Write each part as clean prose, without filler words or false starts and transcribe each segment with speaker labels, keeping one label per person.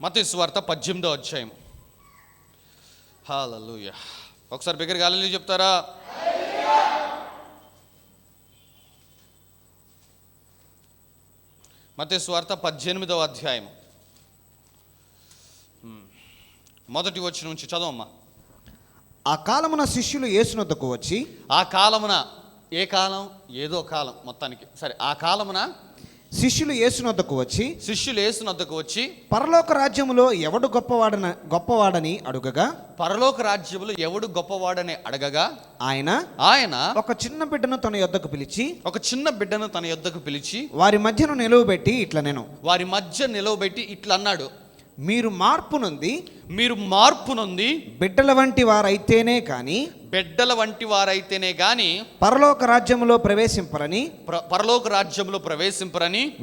Speaker 1: మత్తయి సువార్త 18వ అధ్యాయం. హల్లెలూయా. ఒకసారి బిగ్గరగా హల్లెలూయా చెప్తారా? మత్తయి సువార్త 18వ అధ్యాయం మొదటి వచనం నుంచి చదవమ్మా.
Speaker 2: ఆ కాలమున శిష్యులు యేసునొద్దకు వచ్చి,
Speaker 1: ఆ కాలమున, ఏ కాలం? ఏదో కాలం మొత్తానికి. సరే, ఆ కాలమున
Speaker 2: శిష్యులు యేసునొద్దకు వచ్చి పరలోక రాజ్యములో ఎవడు గొప్పవాడని అడుగగా,
Speaker 1: పరలోక రాజ్యములో ఎవడు గొప్పవాడని అడగగా, ఆయన
Speaker 2: ఒక చిన్న బిడ్డను తన యొద్దకు పిలిచి వారి మధ్యను నిలువబెట్టి ఇట్లా అన్నాడు, మీరు మార్పు నొంది బిడ్డల వంటి వారైతేనే కాని పరలోక రాజ్యములో ప్రవేశింపరని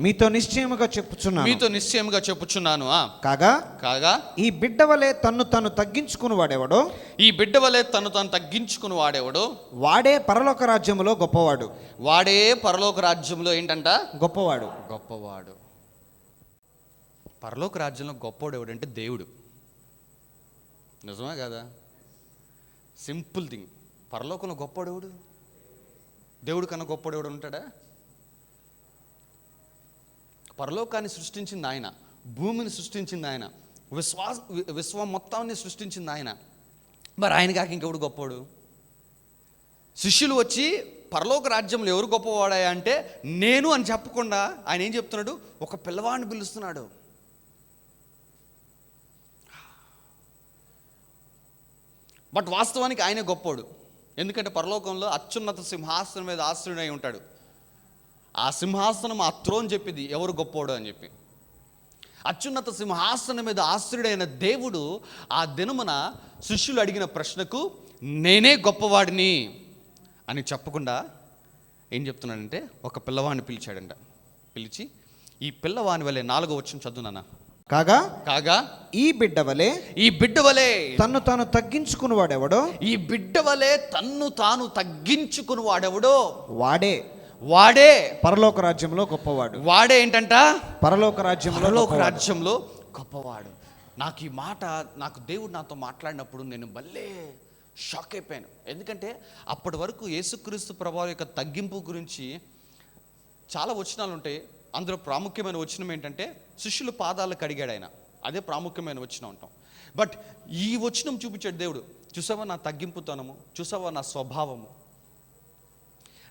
Speaker 2: మీతో నిశ్చయముగా చెప్పుచున్నాను. కాగా ఈ బిడ్డ వలె తన్ను తాను తగ్గించుకుని వాడెవడో వాడే పరలోక రాజ్యములో గొప్పవాడు.
Speaker 1: ఏంటంట?
Speaker 2: గొప్పవాడు.
Speaker 1: పరలోక రాజ్యంలో గొప్పవాడు ఎవడంటే దేవుడు. నిజమే కదా? Simple thing. పరలోకంలో గొప్పవాడు ఎవడు? దేవుడు కన్నా గొప్పవాడు ఎవడు ఉంటాడా? పరలోకాన్ని సృష్టించింది ఆయన, భూమిని సృష్టించింది ఆయన, విశ్వం మొత్తాన్ని సృష్టించింది ఆయన. మరి ఆయన కాక ఇంకెవడు గొప్పవాడు? శిష్యులు వచ్చి పరలోక రాజ్యంలో ఎవరు గొప్పవాడా అంటే నేను అని చెప్పకుండా ఆయన ఏం చెప్తున్నాడు? ఒక పిల్లవాడిని పిలుస్తున్నాడు. బట్ వాస్తవానికి ఆయనే గొప్పోడు. ఎందుకంటే పరలోకంలో అత్యున్నత సింహాసనం మీద ఆశ్రయుడై ఉంటాడు. ఆ సింహాసనం, ఆ త్రోన్ చెప్పింది ఎవరు గొప్పోడు అని చెప్పి. అత్యున్నత సింహాసనం మీద ఆశ్రయుడైన దేవుడు ఆ దినమున శిష్యులు అడిగిన ప్రశ్నకు నేనే గొప్పవాడిని అని చెప్పకుండా ఏం చెప్తున్నాడంటే ఒక పిల్లవాడిని పిలిచాడంట. పిలిచి ఈ పిల్లవాని వలె 4వ వచనం చదువునా. కాగా ఈ బిడ్డ వలె తన్ను తాను తగ్గించుకుని వాడెవడో వాడే పరలోక రాజ్యంలో గొప్పవాడు. వాడే ఏంటంట? పరలోక రాజ్యంలో గొప్పవాడు. నాకు ఈ మాట, నాకు దేవుడు నాతో మాట్లాడినప్పుడు నేను భలే షాక్ అయిపోయాను. ఎందుకంటే అప్పటి వరకు యేసుక్రీస్తు ప్రభువు యొక్క తగ్గింపు గురించి చాలా వచనాలు ఉంటాయి. అందులో ప్రాముఖ్యమైన వచనం ఏంటంటే శిష్యులు పాదాలు కడిగాడు ఆయన. అదే ప్రాముఖ్యమైన వచనం అంటాం. బట్ ఈ వచనం చూపించాడు దేవుడు. చూసావా నా తగ్గింపుతనము, చూసావా నా స్వభావము,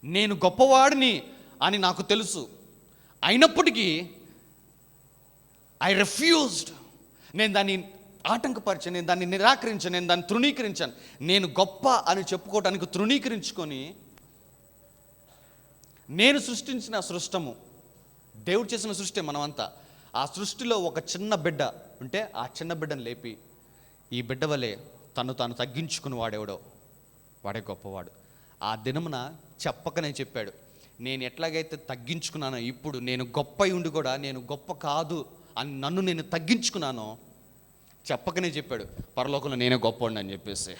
Speaker 1: నేను గొప్పవాడిని అని నాకు తెలుసు. అయినప్పటికీ ఐ రిఫ్యూజ్డ్. నేను దాన్ని ఆటంకపరిచాను, నేను దాన్ని నిరాకరించాను, నేను దాన్ని తృణీకరించాను. నేను గొప్ప అని చెప్పుకోవడానికి తృణీకరించుకొని నేను సృష్టించిన సృష్టము, దేవుడు చేసిన సృష్టి మనమంతా. ఆ సృష్టిలో ఒక చిన్న బిడ్డ ఉంటే ఆ చిన్న బిడ్డను లేపి ఈ బిడ్డ వలె తను తాను తగ్గించుకుని వాడేవాడో వాడే గొప్పవాడు. ఆ దినమున చెప్పకనే చెప్పాడు, నేను ఎట్లాగైతే తగ్గించుకున్నానో ఇప్పుడు నేను గొప్ప ఉండి కూడా నేను గొప్ప కాదు అని నన్ను నేను తగ్గించుకున్నానో చెప్పకనే చెప్పాడు పరలోకంలో నేనే గొప్పవాడిని అని చెప్పేసి.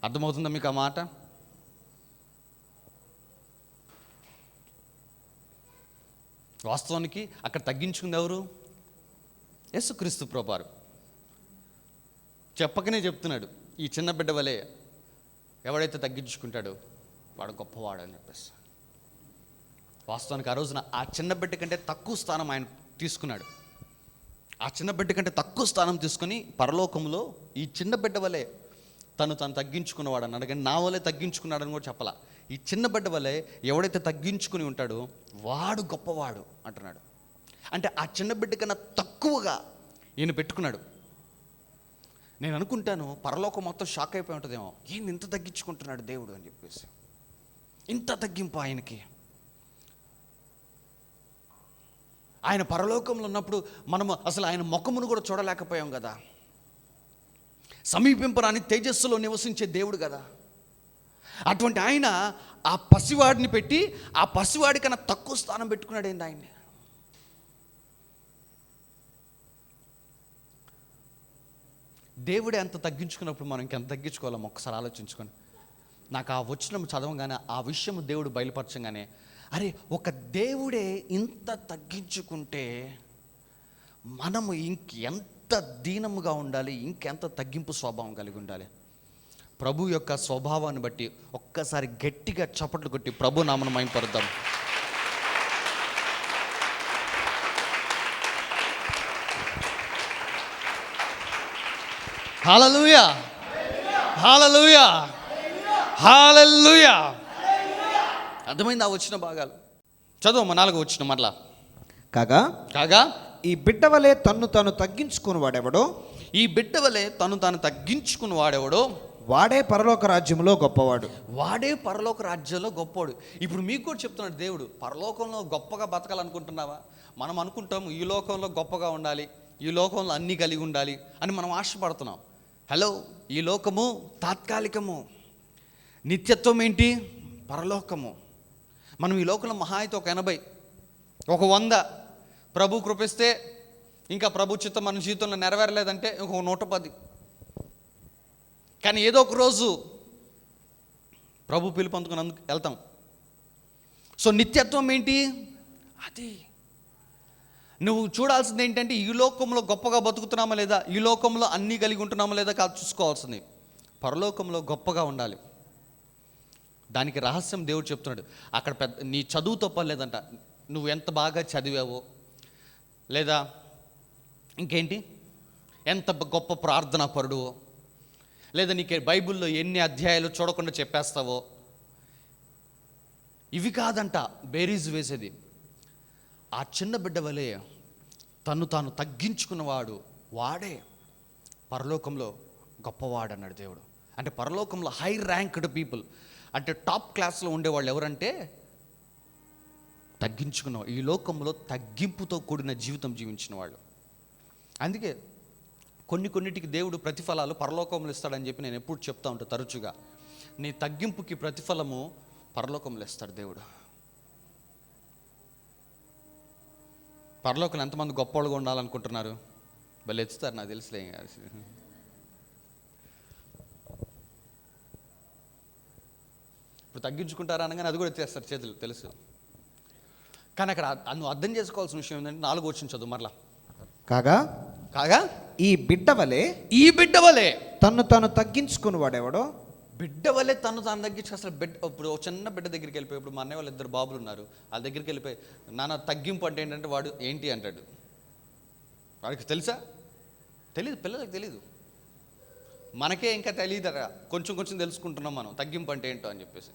Speaker 1: అర్థమవుతుందా మీకు ఆ మాట? వాస్తవానికి అక్కడ తగ్గించుకుంది ఎవరు? యేసుక్రీస్తు ప్రభువారు. చెప్పకనే చెప్తున్నాడు ఈ చిన్న బిడ్డ వలె ఎవడైతే తగ్గించుకుంటాడో వాడు గొప్పవాడు అని చెప్పేసి. వాస్తవానికి ఆ రోజున ఆ చిన్న బిడ్డ కంటే తక్కువ స్థానం ఆయన తీసుకున్నాడు. ఆ చిన్న బిడ్డ కంటే తక్కువ స్థానం తీసుకొని పరలోకంలో ఈ చిన్న బిడ్డ వలె తను తగ్గించుకున్నవాడు అన్నాడు. కానీ నా వలె తగ్గించుకున్నాడని కూడా చెప్పాల. ఈ చిన్న బిడ్డ వలె ఎవడైతే తగ్గించుకుని ఉంటాడో వాడు గొప్పవాడు అంటున్నాడు. అంటే ఆ చిన్న బిడ్డ కన్నా తక్కువగా ఈయన పెట్టుకున్నాడు. నేను అనుకుంటాను పరలోకం మొత్తం షాక్ అయిపోయి ఉంటుందేమో, ఈయన ఇంత తగ్గించుకుంటున్నాడు దేవుడు అని చెప్పేసి. ఇంత తగ్గింపు ఆయనకి. ఆయన పరలోకంలో ఉన్నప్పుడు మనము అసలు ఆయన ముఖమును కూడా చూడలేకపోయాం కదా. సమీపింపరాని తేజస్సులో నివసించే దేవుడు కదా. అటువంటి ఆయన ఆ పసివాడిని పెట్టి ఆ పసివాడి కన్నా తక్కువ స్థానం పెట్టుకున్నాడు. ఏంది ఆయన్ని? దేవుడే అంత తగ్గించుకున్నప్పుడు మనం ఇంకెంత తగ్గించుకోవాలో ఒక్కసారి ఆలోచించుకొని. నాకు ఆ వచనం చదవగానే ఆ విషయం దేవుడు బయలుపరచగానే, అరే ఒక దేవుడే ఇంత తగ్గించుకుంటే మనము ఇంకెంత దీనముగా ఉండాలి, ఇంకెంత తగ్గింపు స్వభావం కలిగి ఉండాలి. ప్రభు యొక్క స్వభావాన్ని బట్టి ఒక్కసారి గట్టిగా చప్పట్లు కొట్టి ప్రభు నామను మహిమపరుద్దాం. హల్లెలూయా, హల్లెలూయా, హల్లెలూయా. అర్థమైంది ఆ వచ్చిన భాగాలు? చదువు 4వ వచనం మరలా. కాగా
Speaker 2: ఈ బిడ్డ వలె తన్ను తాను తగ్గించుకుని వాడెవడో,
Speaker 1: ఈ బిడ్డ వలె తను తాను తగ్గించుకుని వాడెవడో
Speaker 2: వాడే పరలోక రాజ్యంలో గొప్పవాడు.
Speaker 1: వాడే పరలోక రాజ్యంలో గొప్పవాడు. ఇప్పుడు మీకు కూడా చెప్తున్నాడు దేవుడు, పరలోకంలో గొప్పగా బతకాలనుకుంటున్నావా? మనం అనుకుంటాము ఈ లోకంలో గొప్పగా ఉండాలి, ఈ లోకంలో అన్నీ కలిగి ఉండాలి అని మనం ఆశపడుతున్నాం. హలో, ఈ లోకము తాత్కాలికము, నిత్యత్వం ఏంటి? పరలోకము. మనం ఈ లోకంలో మహా అయితే ఒక 80, ఒక 100 ప్రభు కృపిస్తే, ఇంకా ప్రభు చిత్తం మన జీవితంలో నెరవేరలేదంటే ఒక 110. కానీ ఏదో ఒక రోజు ప్రభు పిలుపు అందుకుని వెళ్తాం. సో నిత్యత్వం ఏంటి? అది నువ్వు చూడాల్సింది ఏంటంటే ఈ లోకంలో గొప్పగా బతుకుతున్నామా లేదా, ఈ లోకంలో అన్నీ కలిగి ఉంటున్నామా లేదా కాదు చూసుకోవాల్సింది. పరలోకంలో గొప్పగా ఉండాలి. దానికి రహస్యం దేవుడు చెప్తున్నాడు. అక్కడ నీ చదువు తప్పలేదంట, నువ్వు ఎంత బాగా చదివావో, లేదా ఇంకేంటి ఎంత గొప్ప ప్రార్థనా పరుడువో, లేదా నీకు బైబిల్లో ఎన్ని అధ్యాయాలు చూడకుండా చెప్పేస్తావో, ఇవి కాదంట బేరీజు వేసేది. ఆ చిన్న బిడ్డ వలె తను తాను తగ్గించుకున్నవాడు వాడే పరలోకంలో గొప్పవాడు అన్నాడు దేవుడు. అంటే పరలోకంలో హై ర్యాంక్డ్ పీపుల్, అంటే టాప్ క్లాస్లో ఉండేవాళ్ళు ఎవరంటే తగ్గించుకున్నవాడు, ఈ లోకంలో తగ్గింపుతో కూడిన జీవితం జీవించిన వాళ్ళు. అందుకే కొన్నిటికి దేవుడు ప్రతిఫలాలు పరలోకంలో ఇస్తాడని చెప్పి నేను ఎప్పుడు చెప్తా ఉంటాను తరచుగా. నీ తగ్గింపుకి ప్రతిఫలము పరలోకంలో ఇస్తాడు దేవుడు. పరలోకంలో ఎంతమంది గొప్పవాళ్ళుగా ఉండాలనుకుంటున్నారు? వాళ్ళు ఎత్తుతారు, నాకు తెలుసులే. ఇప్పుడు తగ్గించుకుంటారా అనగానే అది కూడా ఎత్తేస్తారు చేతులు, తెలుసు. కానీ అక్కడ నువ్వు అర్థం చేసుకోవాల్సిన విషయం ఏంటంటే 4వ వచనం చదువు మరలా. కాగా
Speaker 2: ఈ బిడ్డ
Speaker 1: వలె
Speaker 2: తన్ను తాను తగ్గించుకుని వాడేవాడో,
Speaker 1: బిడ్డ వలె తను తాను తగ్గించి. అసలు ఇప్పుడు ఒక చిన్న బిడ్డ దగ్గరికి వెళ్ళిపోయి, ఇప్పుడు మా అన్నయ్య వాళ్ళు 2 బాబులు ఉన్నారు, వాళ్ళ దగ్గరికి వెళ్ళిపోయి నాన్న తగ్గింపు అంటే ఏంటంటే వాడు ఏంటి అంటాడు. వాడికి తెలుసా? తెలీదు, పిల్లలకి తెలీదు. మనకే ఇంకా తెలియదరా, కొంచెం తెలుసుకుంటున్నాం మనం తగ్గింపు అంటే ఏంటో అని చెప్పేసి.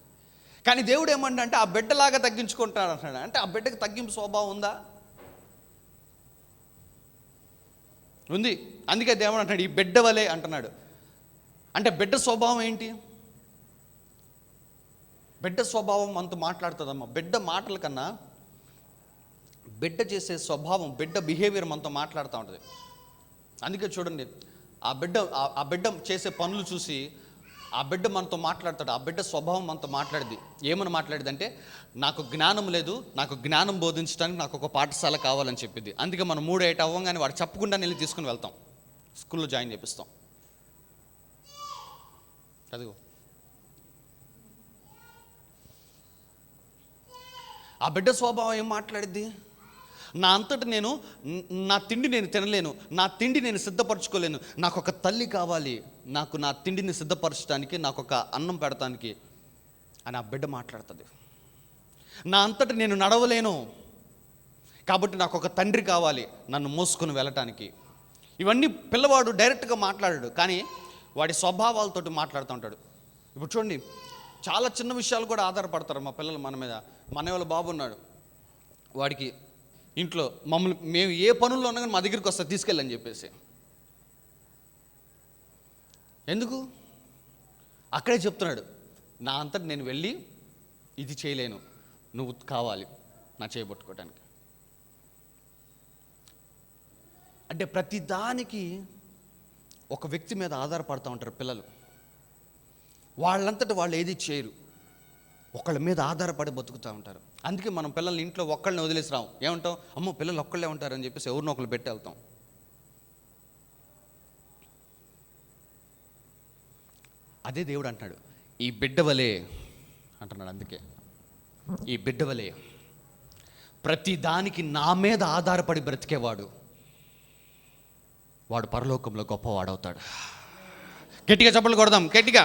Speaker 1: కానీ దేవుడు ఏమంటే ఆ బిడ్డలాగా తగ్గించుకుంటాడు అంటాడు. అంటే ఆ బిడ్డకి తగ్గింపు స్వభావం ఉందా? ఉంది. అందుకే దేవుడు అంటాడు ఈ బిడ్డ వలె అంటున్నాడు. అంటే బిడ్డ స్వభావం ఏంటి? బిడ్డ స్వభావం మనతో మాట్లాడుతుందమ్మా. బిడ్డ మాటల కన్నా బిడ్డ చేసే స్వభావం, బిడ్డ బిహేవియర్ మనతో మాట్లాడుతూ ఉంటుంది. అందుకే చూడండి, ఆ బిడ్డ చేసే పనులు చూసి ఆ బిడ్డ మనతో మాట్లాడతాడు. ఆ బిడ్డ స్వభావం మనతో మాట్లాడింది. ఏమని మాట్లాడింది అంటే, నాకు జ్ఞానం లేదు, నాకు జ్ఞానం బోధించడానికి నాకు ఒక పాఠశాల కావాలని చెప్పింది. అందుకే మనం 3 ఏట అవ్వగానే వాడు చెప్పకుండా వెళ్ళి తీసుకుని వెళ్తాం, స్కూల్లో జాయిన్ చేపిస్తాం. అదిగో ఆ బిడ్డ స్వభావం ఏం మాట్లాడిద్ది? నా అంతటి నా తిండి నేను తినలేను, నా తిండి నేను సిద్ధపరచుకోలేను, నాకు ఒక తల్లి కావాలి, నాకు నా తిండిని సిద్ధపరచడానికి, నాకు ఒక అన్నం పెడతానికి అని ఆ బిడ్డ మాట్లాడుతుంది. నా అంతటి నేను నడవలేను కాబట్టి నాకు ఒక తండ్రి కావాలి నన్ను మోసుకొని వెళ్ళటానికి. ఇవన్నీ పిల్లవాడు డైరెక్ట్గా మాట్లాడాడు, కానీ వాడి స్వభావాలతోటి మాట్లాడుతూ ఉంటాడు. ఇప్పుడు చూడండి, చాలా చిన్న విషయాలు కూడా ఆధారపడతారు మా పిల్లలు మన మీద. మన వాళ్ళ బాబు ఉన్నాడు, వాడికి ఇంట్లో మేము ఏ పనుల్లో ఉన్నా కానీ మా దగ్గరికి వస్తా తీసుకెళ్ళని చెప్పేసి. ఎందుకు? అక్కడే చెప్తున్నాడు, నా అంతటి నేను వెళ్ళి ఇది చేయలేను, నువ్వు కావాలి నా చేయబట్టుకోవడానికి. అంటే ప్రతిదానికి ఒక వ్యక్తి మీద ఆధారపడుతూ ఉంటారు పిల్లలు. వాళ్ళంతటి వాళ్ళు ఏది చేయరు, ఒకళ్ళ మీద ఆధారపడి బతుకుతూ ఉంటారు. అందుకే మనం పిల్లల్ని ఇంట్లో ఒక్కళ్ళని వదిలేసి రాం. ఏమంటాం? అమ్మో పిల్లలు ఒక్కళ్ళే ఉంటారని చెప్పేసి ఎవరినో ఒకళ్ళు పెట్టి వెళ్తాం. అదే దేవుడు అంటున్నాడు, ఈ బిడ్డ వలె అంటున్నాడు. అందుకే ఈ బిడ్డ వలె ప్రతి దానికి నా మీద ఆధారపడి బ్రతికేవాడు వాడు పరలోకంలో గొప్పవాడవుతాడు. గట్టిగా చప్పట్లు కొడదాం, గట్టిగా.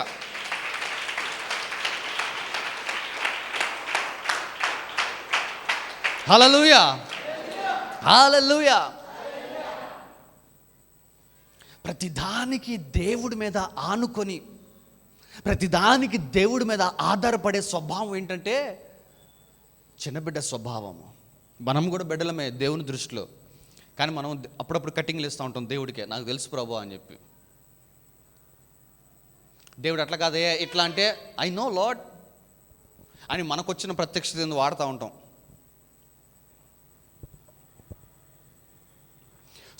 Speaker 1: హల్లెలూయా, హల్లెలూయా. ప్రతిదానికి దేవుడి మీద ఆనుకొని, ప్రతిదానికి దేవుడి మీద ఆధారపడే స్వభావం ఏంటంటే చిన్న బిడ్డ స్వభావము. మనం కూడా బిడ్డలమే దేవుని దృష్టిలో, కానీ మనం అప్పుడప్పుడు కట్టింగ్లు ఇస్తూ ఉంటాం దేవుడికే, నాకు తెలుసు ప్రభు అని చెప్పి. దేవుడు అట్లా కాదే ఇట్లా అంటే ఐ నో లార్డ్ అని మనకొచ్చిన ప్రత్యక్షత వాడుతూ ఉంటాం.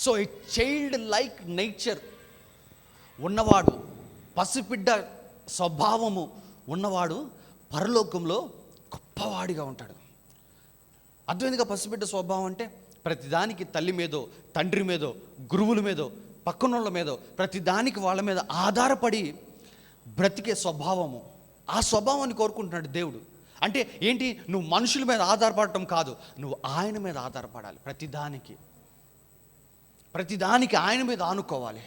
Speaker 1: So a child like nature ఉన్నవాడు, పసిబిడ్డ స్వభావము ఉన్నవాడు పరలోకంలో గొప్పవాడిగా ఉంటాడు. అర్థమైందిగా? పసిబిడ్డ స్వభావం అంటే ప్రతిదానికి తల్లి మీదో, తండ్రి మీదో, గురువుల మీదో, పక్కనోళ్ళ మీదో, ప్రతిదానికి వాళ్ళ మీద ఆధారపడి బ్రతికే స్వభావము. ఆ స్వభావాన్ని కోరుకుంటున్నాడు దేవుడు. అంటే ఏంటి? నువ్వు మనుషుల మీద ఆధారపడటం కాదు, నువ్వు ఆయన మీద ఆధారపడాలి. ప్రతిదానికి ఆయన మీద ఆనుకోవాలి.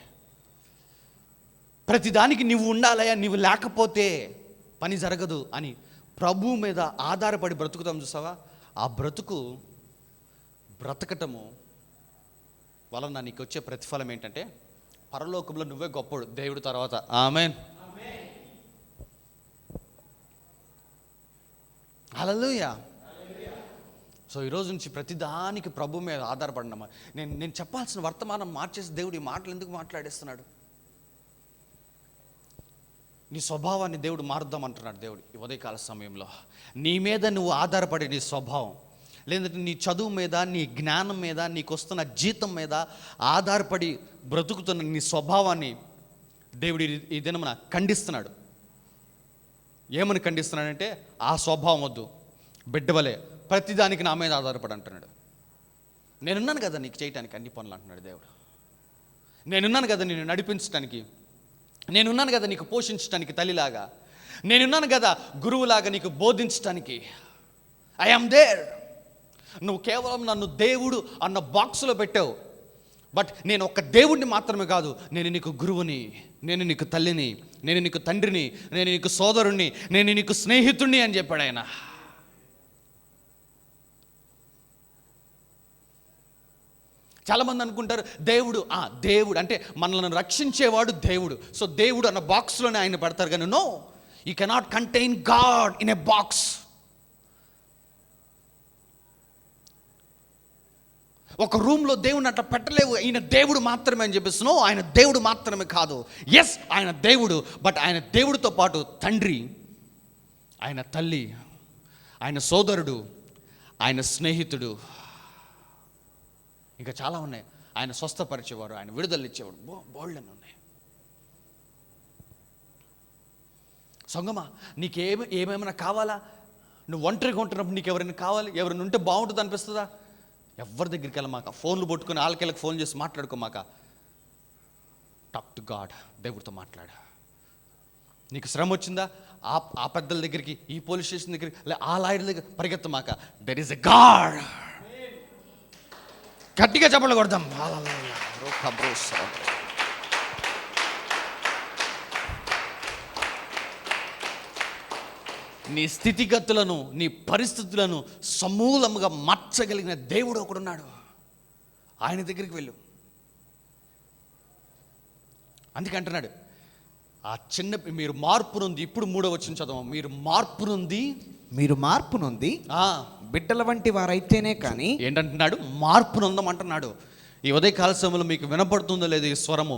Speaker 1: ప్రతిదానికి నువ్వు ఉండాలయ్యా, నువ్వు లేకపోతే పని జరగదు అని ప్రభువు మీద ఆధారపడి బ్రతుకుతాం చూసావా? ఆ బ్రతకటము వలన నీకు వచ్చే ప్రతిఫలం ఏంటంటే పరలోకంలో నువ్వే గొప్పడు దేవుడి తర్వాత. ఆమేన్, హల్లెలూయా. సో ఈరోజు నుంచి ప్రతిదానికి ప్రభు మీద ఆధారపడినమ్మా. నేను చెప్పాల్సిన వర్తమానం మార్చేసి దేవుడు ఈ మాటలు ఎందుకు మాట్లాడేస్తున్నాడు? నీ స్వభావాన్ని దేవుడు మారుద్దామంటున్నాడు దేవుడు ఈ ఉదయకాల సమయంలో. నీ మీద నువ్వు ఆధారపడే నీ స్వభావం, లేదంటే నీ చదువు మీద, నీ జ్ఞానం మీద, నీకు వస్తున్న జీతం మీద ఆధారపడి బ్రతుకుతున్న నీ స్వభావాన్ని దేవుడు ఈ దినమున ఖండిస్తున్నాడు. ఏమని ఖండిస్తున్నాడంటే ఆ స్వభావం వద్దు, బిడ్డవలే ప్రతిదానికి నా మీద ఆధారపడి అంటున్నాడు. నేనున్నాను కదా నీకు చేయటానికి అన్ని పనులు అంటున్నాడు దేవుడు. నేనున్నాను కదా నిన్ను నడిపించడానికి, నేనున్నాను కదా నీకు పోషించడానికి తల్లిలాగా, నేనున్నాను కదా గురువులాగా నీకు బోధించడానికి. I am there. నువ్వు కేవలం నన్ను దేవుడు అన్న బాక్సులో పెట్టావు, బట్ నేను ఒక్క దేవుడిని మాత్రమే కాదు, నేను నీకు గురువుని, నేను నీకు తల్లిని, నేను నీకు తండ్రిని, నేను నీకు సోదరుణ్ణి, నేను నీకు స్నేహితుణ్ణి అని చెప్పాడు ఆయన. చాలామంది అనుకుంటారు దేవుడు అంటే మనల్ని రక్షించేవాడు దేవుడు. సో దేవుడు అన్న బాక్స్లోనే ఆయన పడతారు. కానీ no, you cannot contain God in a box. ఒక రూమ్లో దేవుడిని అట్లా పెట్టలేవు. ఆయన దేవుడు మాత్రమే అని చెప్పేసి నో, ఆయన దేవుడు మాత్రమే కాదు. ఎస్, ఆయన దేవుడు, బట్ ఆయన దేవుడితో పాటు తండ్రి, ఆయన తల్లి, ఆయన సోదరుడు, ఆయన స్నేహితుడు, ఇంకా చాలా ఉన్నాయి. ఆయన స్వస్థపరిచేవాడు, ఆయన విడుదల ఇచ్చేవాడు, బోల్డ్ అని ఉన్నాయి. సంగమా, ఏమైనా కావాలా? నువ్వు ఒంటరిగా ఉంటున్నప్పుడు నీకు ఎవరైనా కావాలి, ఎవరైనా ఉంటే బాగుంటుంది అనిపిస్తుందా? ఎవరి దగ్గరికి వెళ్ళమాక, ఫోన్లు పట్టుకుని వాళ్ళకెళ్ళకి ఫోన్ చేసి మాట్లాడుకోమాక. టాక్ టు గాడ్, దేవుడితో మాట్లాడు. నీకు శ్రమ వచ్చిందా? ఆ పెద్దల దగ్గరికి, ఈ పోలీస్ స్టేషన్ దగ్గరికి, ఆ లాయర్ దగ్గర పరిగెత్తమాక. There is a God. గట్టిగా చెప్పలు కొడదాం. నీ స్థితిగతులను, నీ పరిస్థితులను సమూలంగా మార్చగలిగిన దేవుడు ఒకడున్నాడు. ఆయన దగ్గరికి వెళ్ళు. అందుకే అంటున్నాడు, ఆ చిన్న మీరు మార్పు నొంది. ఇప్పుడు 3వ వచనం చదవం. మీరు మార్పు నొంది
Speaker 2: బిడ్డల వంటి వారైతేనే కానీ.
Speaker 1: ఏంటంటున్నాడు? మార్పు నొందమంటున్నాడు. ఈ ఉదయకాల సమయంలో మీకు వినపడుతుందో లేదు ఈ స్వరము?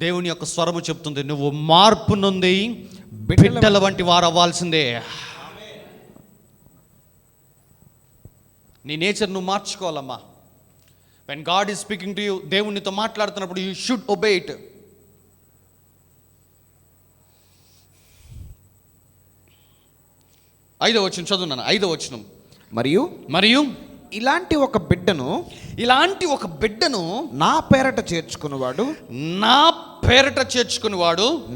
Speaker 1: దేవుని యొక్క స్వరము చెప్తుంది, నువ్వు మార్పు నొంది బిడ్డల వంటి వారు అవ్వాల్సిందే. నీ నేచర్ నువ్వు మార్చుకోవాలమ్మా. When God is speaking to you, దేవునితో మాట్లాడుతున్నప్పుడు యూ షుడ్ ఒబే ఇట్. ఐదవ వచనం చదువున్నాను. 5వ వచనం. మరియు
Speaker 2: ఇలాంటి ఒక బిడ్డను నా పేరట చేర్చుకునేవాడు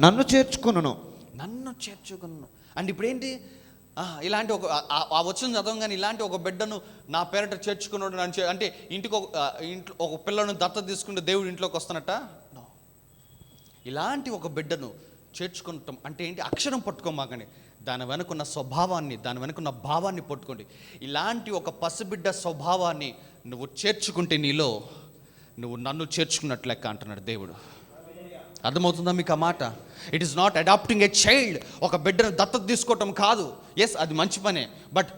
Speaker 1: నన్ను చేర్చుకును. అంటే ఇప్పుడు ఏంటి? ఇలాంటి ఒక ఆ వచ్చిన చదవంగానే ఇలాంటి ఒక బిడ్డను నా పేరట చేర్చుకున్నాడు అంటే ఇంటికి ఇంట్లో ఒక పిల్లను దత్తత తీసుకుంటే దేవుడు ఇంట్లోకి వస్తానట. ఇలాంటి ఒక బిడ్డను చేర్చుకుంటాం అంటే ఏంటి? అక్షరం పట్టుకోమాకండి, దాని వెనుకున్న స్వభావాన్ని, దాని వెనుకున్న భావాన్ని పట్టుకోండి. ఇలాంటి ఒక పసిబిడ్డ స్వభావాన్ని నువ్వు చేర్చుకుంటే నీలో నువ్వు నన్ను చేర్చుకున్నట్లు లెక్క అంటున్నాడు దేవుడు. అర్థమవుతుందా మీకు ఆ మాట? It is not adopting a child. ఒక బిడ్డను దత్తత తీసుకోవటం కాదు. ఎస్, అది మంచి పనే, బట్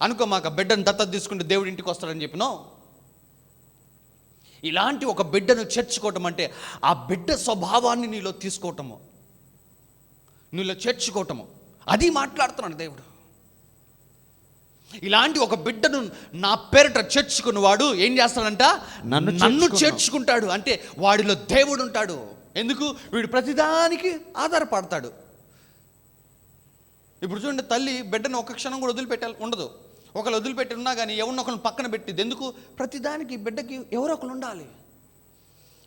Speaker 1: అనుకో మాకు బిడ్డను దత్తత తీసుకుంటే దేవుడు ఇంటికి వస్తాడని చెప్పినో. ఇలాంటి ఒక బిడ్డను చేర్చుకోవటం అంటే ఆ బిడ్డ స్వభావాన్ని నీలో తీసుకోవటము, నీలో చేర్చుకోవటము, అది మాట్లాడుతున్నాడు దేవుడు. ఇలాంటి ఒక బిడ్డను నా పేరిట చేర్చుకున్న వాడు ఏం చేస్తాడంట? నన్ను చేర్చుకుంటాడు. అంటే వాడిలో దేవుడు ఉంటాడు. ఎందుకు? వీడు ప్రతిదానికి ఆధారపడతాడు. ఇప్పుడు చూడండి, తల్లి బిడ్డను ఒక క్షణం కూడా వదిలిపెట్టాలి ఉండదు. ఒకళ్ళు వదిలిపెట్టి ఉన్నా కానీ ఎవరినో ఒకరిని పక్కన పెట్టింది. ఎందుకు? ప్రతిదానికి బిడ్డకి ఎవరో ఒకరు ఉండాలి.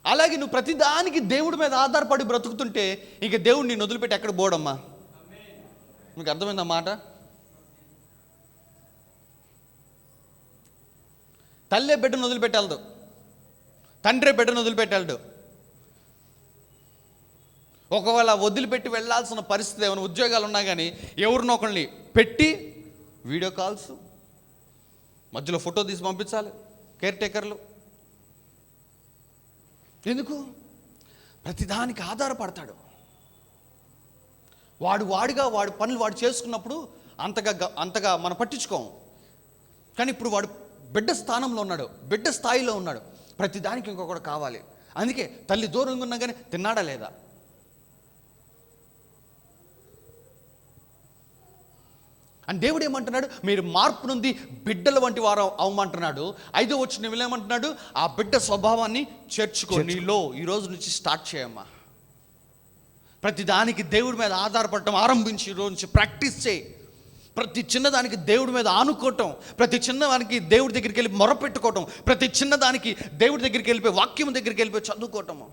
Speaker 1: అలాగే నువ్వు ప్రతిదానికి దేవుడి మీద ఆధారపడి బ్రతుకుతుంటే ఇక దేవుడు నిన్ను వదిలిపెట్టి ఎక్కడ పోడమ్మా? మీకు అర్థమైందా మాట? తల్లే బిడ్డను వదిలిపెట్టాలదు, తండ్రే బిడ్డను వదిలిపెట్టాలడు. ఒకవేళ వదిలిపెట్టి వెళ్ళాల్సిన పరిస్థితి ఏమైనా ఉద్యోగాలు ఉన్నా కానీ ఎవరినో ఒకరిని పెట్టి వీడియో కాల్స్, మధ్యలో ఫోటో తీసి పంపించాలి కేర్ టేకర్లు. ఎందుకు? ప్రతిదానికి ఆధారపడతాడు. వాడిగా వాడి పనులు వాడు చేసుకున్నప్పుడు అంతగా మనం పట్టించుకోము. కానీ ఇప్పుడు వాడు బిడ్డ స్థానంలో ఉన్నాడు, బిడ్డ స్థాయిలో ఉన్నాడు. ప్రతిదానికి ఇంకొకటి కావాలి. అందుకే తల్లి దూరంగా ఉన్నా కానీ తిన్నాడా లేదా? అని దేవుడు ఏమంటున్నాడు? మీరు మార్పు నుండి బిడ్డల వంటి వారు అవమంటున్నాడు. 5వ వచనం ఏమంటున్నాడు? ఆ బిడ్డ స్వభావాన్ని చేర్చుకో నీలో. ఈ రోజు నుంచి స్టార్ట్ చేయమ్మా. ప్రతిదానికి దేవుడి మీద ఆధారపడటం ఆరంభించి ఈ రోజు నుంచి ప్రాక్టీస్ చేయి. ప్రతి చిన్నదానికి దేవుడి మీద ఆనుకోవటం, ప్రతి చిన్నదానికి దేవుడి దగ్గరికి వెళ్ళి మొరపెట్టుకోవటం, ప్రతి చిన్నదానికి దేవుడి దగ్గరికి వెళ్ళిపోయి వాక్యం దగ్గరికి వెళ్ళిపోయి చదువుకోవటము.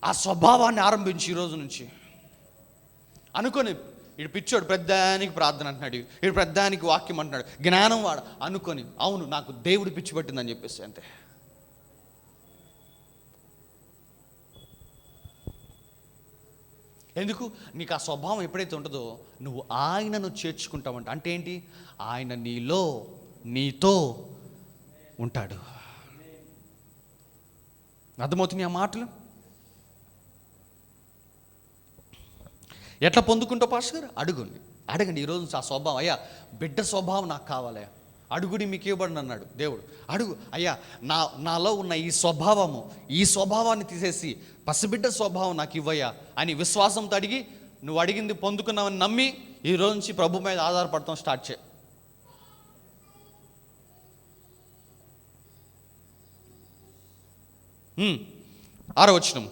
Speaker 1: ఆ స్వభావాన్ని ఆరంభించి ఈ రోజు నుంచి అనుకొని, ఇటు పిచ్చోడు పెద్దానికి ప్రార్థన అంటున్నాడు, ఇటు పెద్దానికి వాక్యం అంటున్నాడు, జ్ఞానం వాడు అనుకొని, అవును నాకు దేవుడు పిచ్చి పట్టిందని చెప్పేసి అంతే. ఎందుకు? నీకు ఆ స్వభావం ఎప్పుడైతే ఉంటుందో నువ్వు ఆయనను చేర్చుకుంటావంట. అంటే ఏంటి? ఆయన నీతో ఉంటాడు. అర్థమవుతుంది ఆ మాటలు? ఎట్లా పొందుకుంటావు పాస్టర్ గారు? అడగండి ఈరోజు ఆ స్వభావం. అయ్యా బిడ్డ స్వభావం నాకు కావాలయ్యా, అడుగుడి మీకు ఇవ్వబడిన అన్నాడు దేవుడు. అడుగు అయ్యా, నాలో ఉన్న ఈ స్వభావాన్ని తీసేసి పసిబిడ్డ స్వభావం నాకు ఇవ్వయ్యా అని విశ్వాసంతో అడిగి, నువ్వు అడిగింది పొందుకున్నావని నమ్మి ఈ రోజు నుంచి ప్రభు మీద ఆధారపడతాం స్టార్ట్ చేయి. ఆరో వచనం,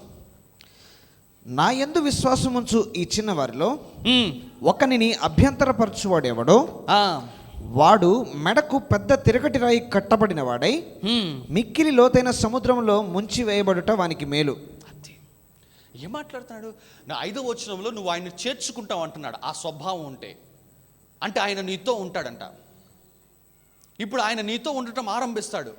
Speaker 2: నా యందు విశ్వాసముంచు ఈ చిన్న వారిలో ఒకనిని అభ్యంతరపరచువాడెవడో వాడు మెడకు పెద్ద తిరగటి రాయి కట్టబడిన వాడై మిక్కిలి లోతైన సముద్రంలో ముంచి వేయబడుట వానికి మేలు.
Speaker 1: ఏం మాట్లాడుతున్నాడు? నా 5వ వచనంలో నువ్వు ఆయన చేర్చుకుంటావు అంటున్నాడు. ఆ స్వభావం ఉంటే అంటే ఆయన నీతో ఉంటాడంట. ఇప్పుడు ఆయన నీతో ఉండటం ఆరంభిస్తాడు,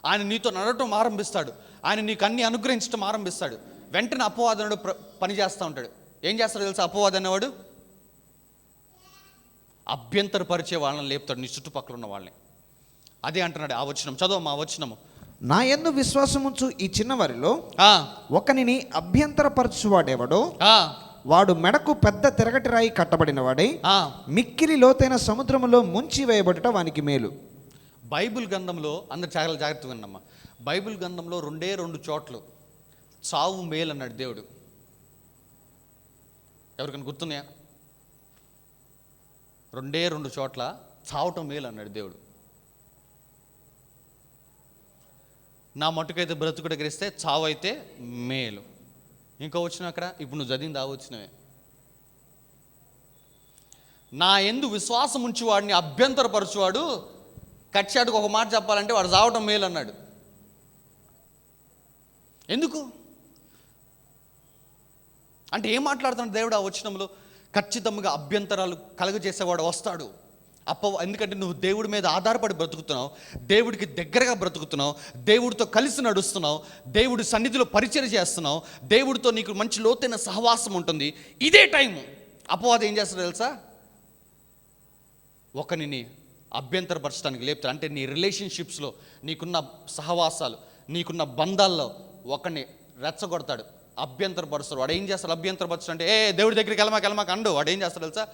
Speaker 1: ఆయన నీతో నడవటం ఆరంభిస్తాడు, ఆయన నీకు అన్ని అనుగ్రహించడం ఆరంభిస్తాడు. వెంటనే అపవాదనుడు పని చేస్తూ ఉంటాడు. ఏం చేస్తాడు తెలుసా? అపవాది అనేవాడు అభ్యంతరపరిచే వాళ్ళని లేపుతాడు, నీ చుట్టుపక్కల ఉన్న వాళ్ళని. అదే అంటున్నాడు ఆ వచనం. చదవమ్మా ఆ వచనము.
Speaker 2: నా యందు విశ్వాసముంచు ఈ చిన్నవారిలో ఒకనిని అభ్యంతరపరచువాడెవడో వాడు మెడకు పెద్ద తిరగటి రాయి కట్టబడిన వాడై మిక్కిలి లోతైన సముద్రములో ముంచి వేయబడుట వానికి మేలు.
Speaker 1: బైబిల్ గ్రంథంలో అందరు చాలా జాగ్రత్తగా విన్నమ్మా. బైబిల్ గ్రంథంలో 2 చోట్ల చావు మేలు అన్నాడు దేవుడు. ఎవరికైనా గుర్తున్నాయా? 2 చోట్ల చావటం మేలు అన్నాడు దేవుడు. నా మట్టుకైతే బ్రతుకుడు ఎగిరిస్తే చావు అయితే మేలు. ఇంకో వచ్చిన అక్కడ ఇప్పుడు నువ్వు చదివింది ఆ వచ్చినవే. నా యందు విశ్వాసం ఉంచి వాడిని అభ్యంతరపరచువాడు, కచ్చాడుకు ఒక మాట చెప్పాలంటే వాడు చావటం మేలు అన్నాడు. ఎందుకు అంటే ఏం మాట్లాడుతున్నాడు దేవుడు ఆ వచనంలో? ఖచ్చితంగా అభ్యంతరాలు కలుగజేసేవాడు వస్తాడు. ఎందుకంటే నువ్వు దేవుడి మీద ఆధారపడి బ్రతుకుతున్నావు, దేవుడికి దగ్గరగా బ్రతుకుతున్నావు, దేవుడితో కలిసి నడుస్తున్నావు, దేవుడి సన్నిధిలో పరిచయం చేస్తున్నావు, దేవుడితో నీకు మంచి లోతైన సహవాసం ఉంటుంది. ఇదే టైం అపవాదం ఏం చేస్తాడో తెలుసా? ఒకరిని అభ్యంతరపరచడానికి లేపుతాడు. అంటే నీ రిలేషన్షిప్స్లో, నీకున్న సహవాసాలు, నీకున్న బంధాల్లో ఒకరిని రెచ్చగొడతాడు, అభ్యంతరపరుస్తాడు. వాడు ఏం చేస్తాడు? అభ్యంతరపరచడం అంటే దేవుడి దగ్గరికి వెళ్ళమాక అండు. వాడు ఏం చేస్తాడు తెలుసా?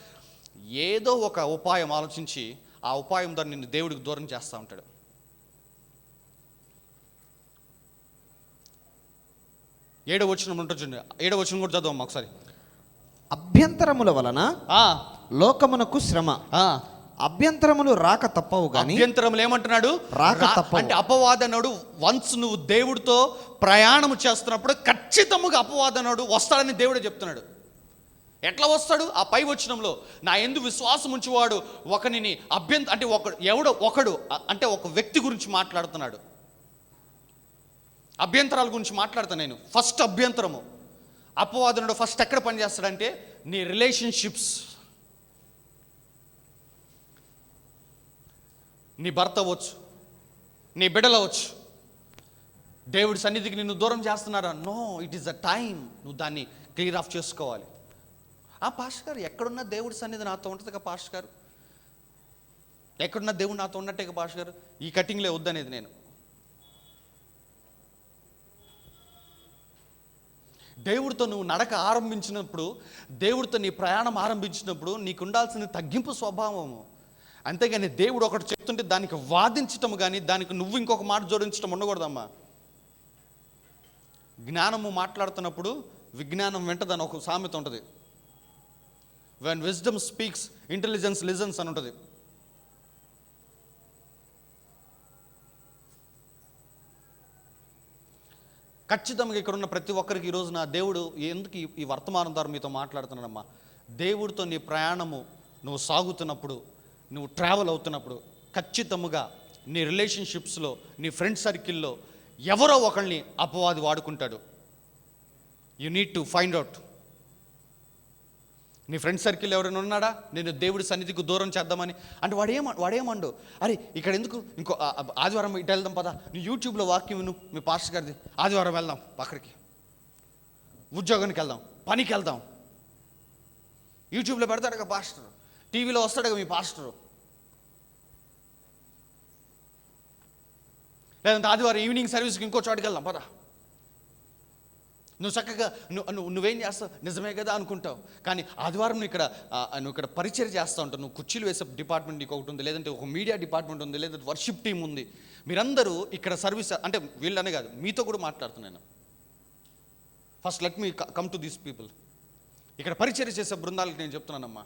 Speaker 1: ఏదో ఒక ఉపాయం ఆలోచించి ఆ ఉపాయం ద్వారా నిన్ను దేవుడికి దూరం చేస్తూ ఉంటాడు. ఏడో వచనం ఉంటుంది, ఏడో వచనం కూడా చదవమ్మా ఒకసారి.
Speaker 2: అభ్యంతరముల వలన లోకమునకు శ్రమ, అభ్యంతరములు రాక తప్పవు కానీ.
Speaker 1: అభ్యంతరములు ఏమంటున్నాడు?
Speaker 2: రాక తప్పవు.
Speaker 1: అంటే అపవాదనుడు వన్స్ నువ్వు దేవుడితో ప్రయాణం చేస్తున్నప్పుడు ఖచ్చితంగా అపవాదనుడు వస్తాడని దేవుడే చెప్తున్నాడు. ఎట్లా వస్తాడు? ఆ పై వచనంలో, నా యందు విశ్వాసం ఉంచువాడు ఒకనిని అంటే ఒకడు అంటే ఒక వ్యక్తి గురించి మాట్లాడుతున్నాడు. అభ్యంతరాల గురించి మాట్లాడతాను నేను. ఫస్ట్ అభ్యంతరము, అపవాదనుడు ఫస్ట్ ఎక్కడ పనిచేస్తాడంటే నీ రిలేషన్షిప్స్. నీ భర్త అవ్వచ్చు, నీ బిడ్డలు అవ్వచ్చు, దేవుడి సన్నిధికి నిన్ను దూరం చేస్తున్నారా? No, it is a time. నువ్వు దాన్ని క్లియర్ ఆఫ్ చేసుకోవాలి. పాస్టర్ గారు, ఎక్కడున్నా దేవుడి సన్నిధి నాతో ఉంటుందిగా పాస్టర్ గారు, ఎక్కడున్నా దేవుడు నాతో ఉన్నట్టేగా పాస్టర్ గారు, ఈ కటింగ్లే వద్దనేది నేను. దేవుడితో నువ్వు నడక ఆరంభించినప్పుడు, దేవుడితో నీ ప్రయాణం ఆరంభించినప్పుడు నీకు ఉండాల్సిన తగ్గింపు స్వభావము. అంతేగాని దేవుడు ఒకటి చెప్తుంటే దానికి వాదించటం కానీ దానికి నువ్వు ఇంకొక మాట జోడించడం ఉండకూడదమ్మా. జ్ఞానము మాట్లాడుతున్నప్పుడు విజ్ఞానం వెంటదని ఒక సామెత ఉంటుంది. when wisdom speaks, intelligence listens అని ఉంటుంది. ఖచ్చితంగా ఇక్కడ ఉన్న ప్రతి ఒక్కరికి ఈరోజు నా దేవుడు ఎందుకు ఈ వర్తమానం ద్వారా మీతో మాట్లాడుతున్నానమ్మా. దేవుడితో నీ ప్రయాణము నువ్వు సాగుతున్నప్పుడు, నువ్వు ట్రావెల్ అవుతున్నప్పుడు ఖచ్చితంగా నీ రిలేషన్షిప్స్లో, నీ ఫ్రెండ్ సర్కిల్లో ఎవరో ఒకరిని అపవాది వాడుకుంటాడు. You need to find out. నీ ఫ్రెండ్ సర్కిల్ ఎవరైనా ఉన్నాడా నేను దేవుడి సన్నిధికి దూరం చేద్దామని అంటే వాడేమండు, అరే ఇక్కడ ఎందుకు, ఇంకో ఆదివారం ఇటు వెళ్దాం పదా, నీ యూట్యూబ్లో వాక్యం విను మీ పాస్టర్ గారిది, ఆదివారం వెళ్దాం అక్కడికి, ఉద్యోగానికి వెళ్దాం, పనికి వెళ్దాం. యూట్యూబ్లో పెడతాడుగా పాస్టర్, టీవీలో వస్తాడుగా మీ పాస్టరు. లేదంటే ఆదివారం ఈవినింగ్ సర్వీస్కి ఇంకో చోటుకి వెళ్దాం పదా. నువ్వు చక్కగా నువ్వేం చేస్తావు, నిజమే కదా అనుకుంటావు, కానీ ఆదివారం నువ్వు ఇక్కడ పరిచయం చేస్తూ ఉంటావు. నువ్వు కుర్చీలు వేసే డిపార్ట్మెంట్ నీకు ఒకటి ఉంది, లేదంటే ఒక మీడియా డిపార్ట్మెంట్ ఉంది, లేదంటే వర్షిప్ టీం ఉంది. మీరందరూ ఇక్కడ సర్వీస్ అంటే వీళ్ళనే కాదు, మీతో కూడా మాట్లాడుతున్నాను. First let me come to these people. ఇక్కడ పరిచయం చేసే బృందాలకు నేను చెప్తున్నానమ్మా,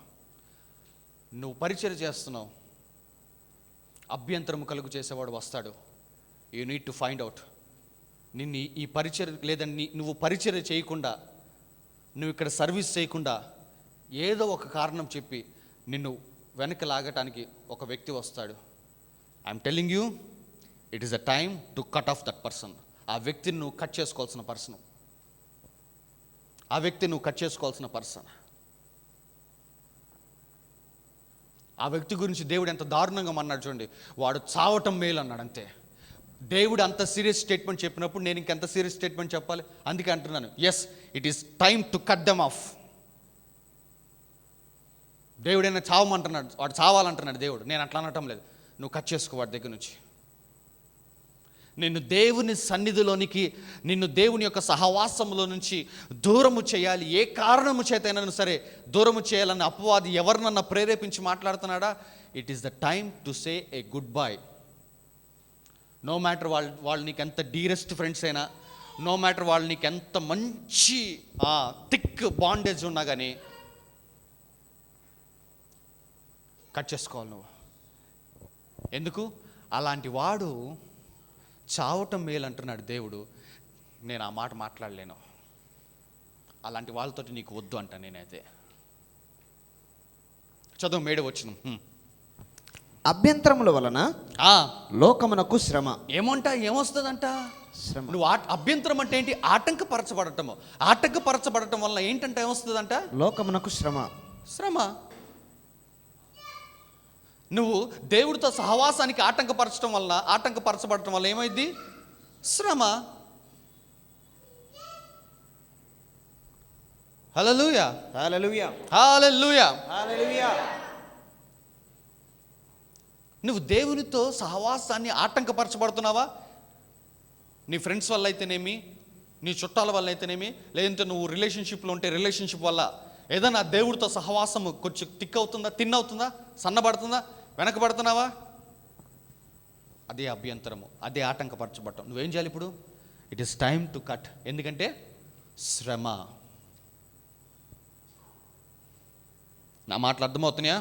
Speaker 1: నువ్వు పరిచయం చేస్తున్నావు, అభ్యంతరం కలుగు చేసేవాడు వస్తాడు. You need to find out. నిన్ను ఈ పరిచయం లేదని నువ్వు పరిచయం చేయకుండా, నువ్వు ఇక్కడ సర్వీస్ చేయకుండా ఏదో ఒక కారణం చెప్పి నిన్ను వెనక లాగటానికి ఒక వ్యక్తి వస్తాడు. I'm telling you, it is a time to cut off that person. ఆ వ్యక్తిని నువ్వు కట్ చేసుకోవాల్సిన పర్సన్, ఆ వ్యక్తిని నువ్వు కట్ చేసుకోవాల్సిన పర్సన్. ఆ వ్యక్తి గురించి దేవుడు ఎంత దారుణంగా అన్నాడు చూడండి, వాడు చావటం మేలు అన్నాడు అంతే. దేవుడు అంత సీరియస్ స్టేట్మెంట్ చెప్పినప్పుడు నేను ఇంకెంత సీరియస్ స్టేట్మెంట్ చెప్పాలి? అందుకే అంటున్నాను, yes, it is time to cut them off. దేవుడైనా చావమంటున్నాడు, వాడు చావాలంటున్నాడు దేవుడు. నేను అట్లా అనటం లేదు, నువ్వు కట్ చేసుకో వాడి దగ్గర నుంచి. నిన్ను దేవుని సన్నిధిలోనికి, నిన్ను దేవుని యొక్క సహవాసంలో నుంచి దూరము చేయాలి. ఏ కారణము చేతైనా సరే దూరము చేయాలని అపవాది ఎవరినన్నా ప్రేరేపించి మాట్లాడుతున్నాడా? It is the time to say a goodbye. No matter వాళ్ళు నీకు ఎంత డీరెస్ట్ ఫ్రెండ్స్ అయినా, నో మ్యాటర్ వాళ్ళు నీకు ఎంత మంచి థిక్ బాండేజ్ ఉన్నా కానీ కట్ చేసుకోవాలి నువ్వు. ఎందుకు? అలాంటి వాడు చావటం మేలు అంటున్నాడు దేవుడు. నేను ఆ మాట మాట్లాడలేను. అలాంటి వాళ్ళతోటి నీకు వద్దు అంట నేనైతే. చదువు 7వ వచనం.
Speaker 2: అభ్యంతరముల వలన లోకమునకు శ్రమ.
Speaker 1: ఏమొస్తుందంట శ్రమ? నువ్వు అభ్యంతరం అంటే ఏంటి? ఆటంకపరచబడటము. ఆటంకపరచబడటం వల్ల ఏంటంటే ఏమొస్తుందంట?
Speaker 2: లోకమునకు శ్రమ.
Speaker 1: శ్రమ. నువ్వు దేవుడితో సహవాసానికి ఆటంకపరచబడటం వల్ల ఏమైంది? శ్రమ. హల్లెలూయా,
Speaker 2: హల్లెలూయా,
Speaker 1: హల్లెలూయా,
Speaker 2: హల్లెలూయా.
Speaker 1: నువ్వు దేవునితో సహవాసాన్ని ఆటంకపరచబడుతున్నావా? నీ ఫ్రెండ్స్ వల్ల అయితేనేమి, నీ చుట్టాల వల్ల అయితేనేమి, లేదంటే నువ్వు రిలేషన్షిప్లో ఉంటే రిలేషన్షిప్ వల్ల ఏదైనా దేవుడితో సహవాసం కొంచెం తిక్ అవుతుందా, తిన్నవుతుందా, సన్నబడుతుందా, వెనకబడుతున్నావా? అదే అభ్యంతరము, అదే ఆటంకపరచబడటం. నువ్వేం చేయాలి ఇప్పుడు? It is time to cut. ఎందుకంటే శ్రమ. నా మాటలు అర్థమవుతున్నాయా?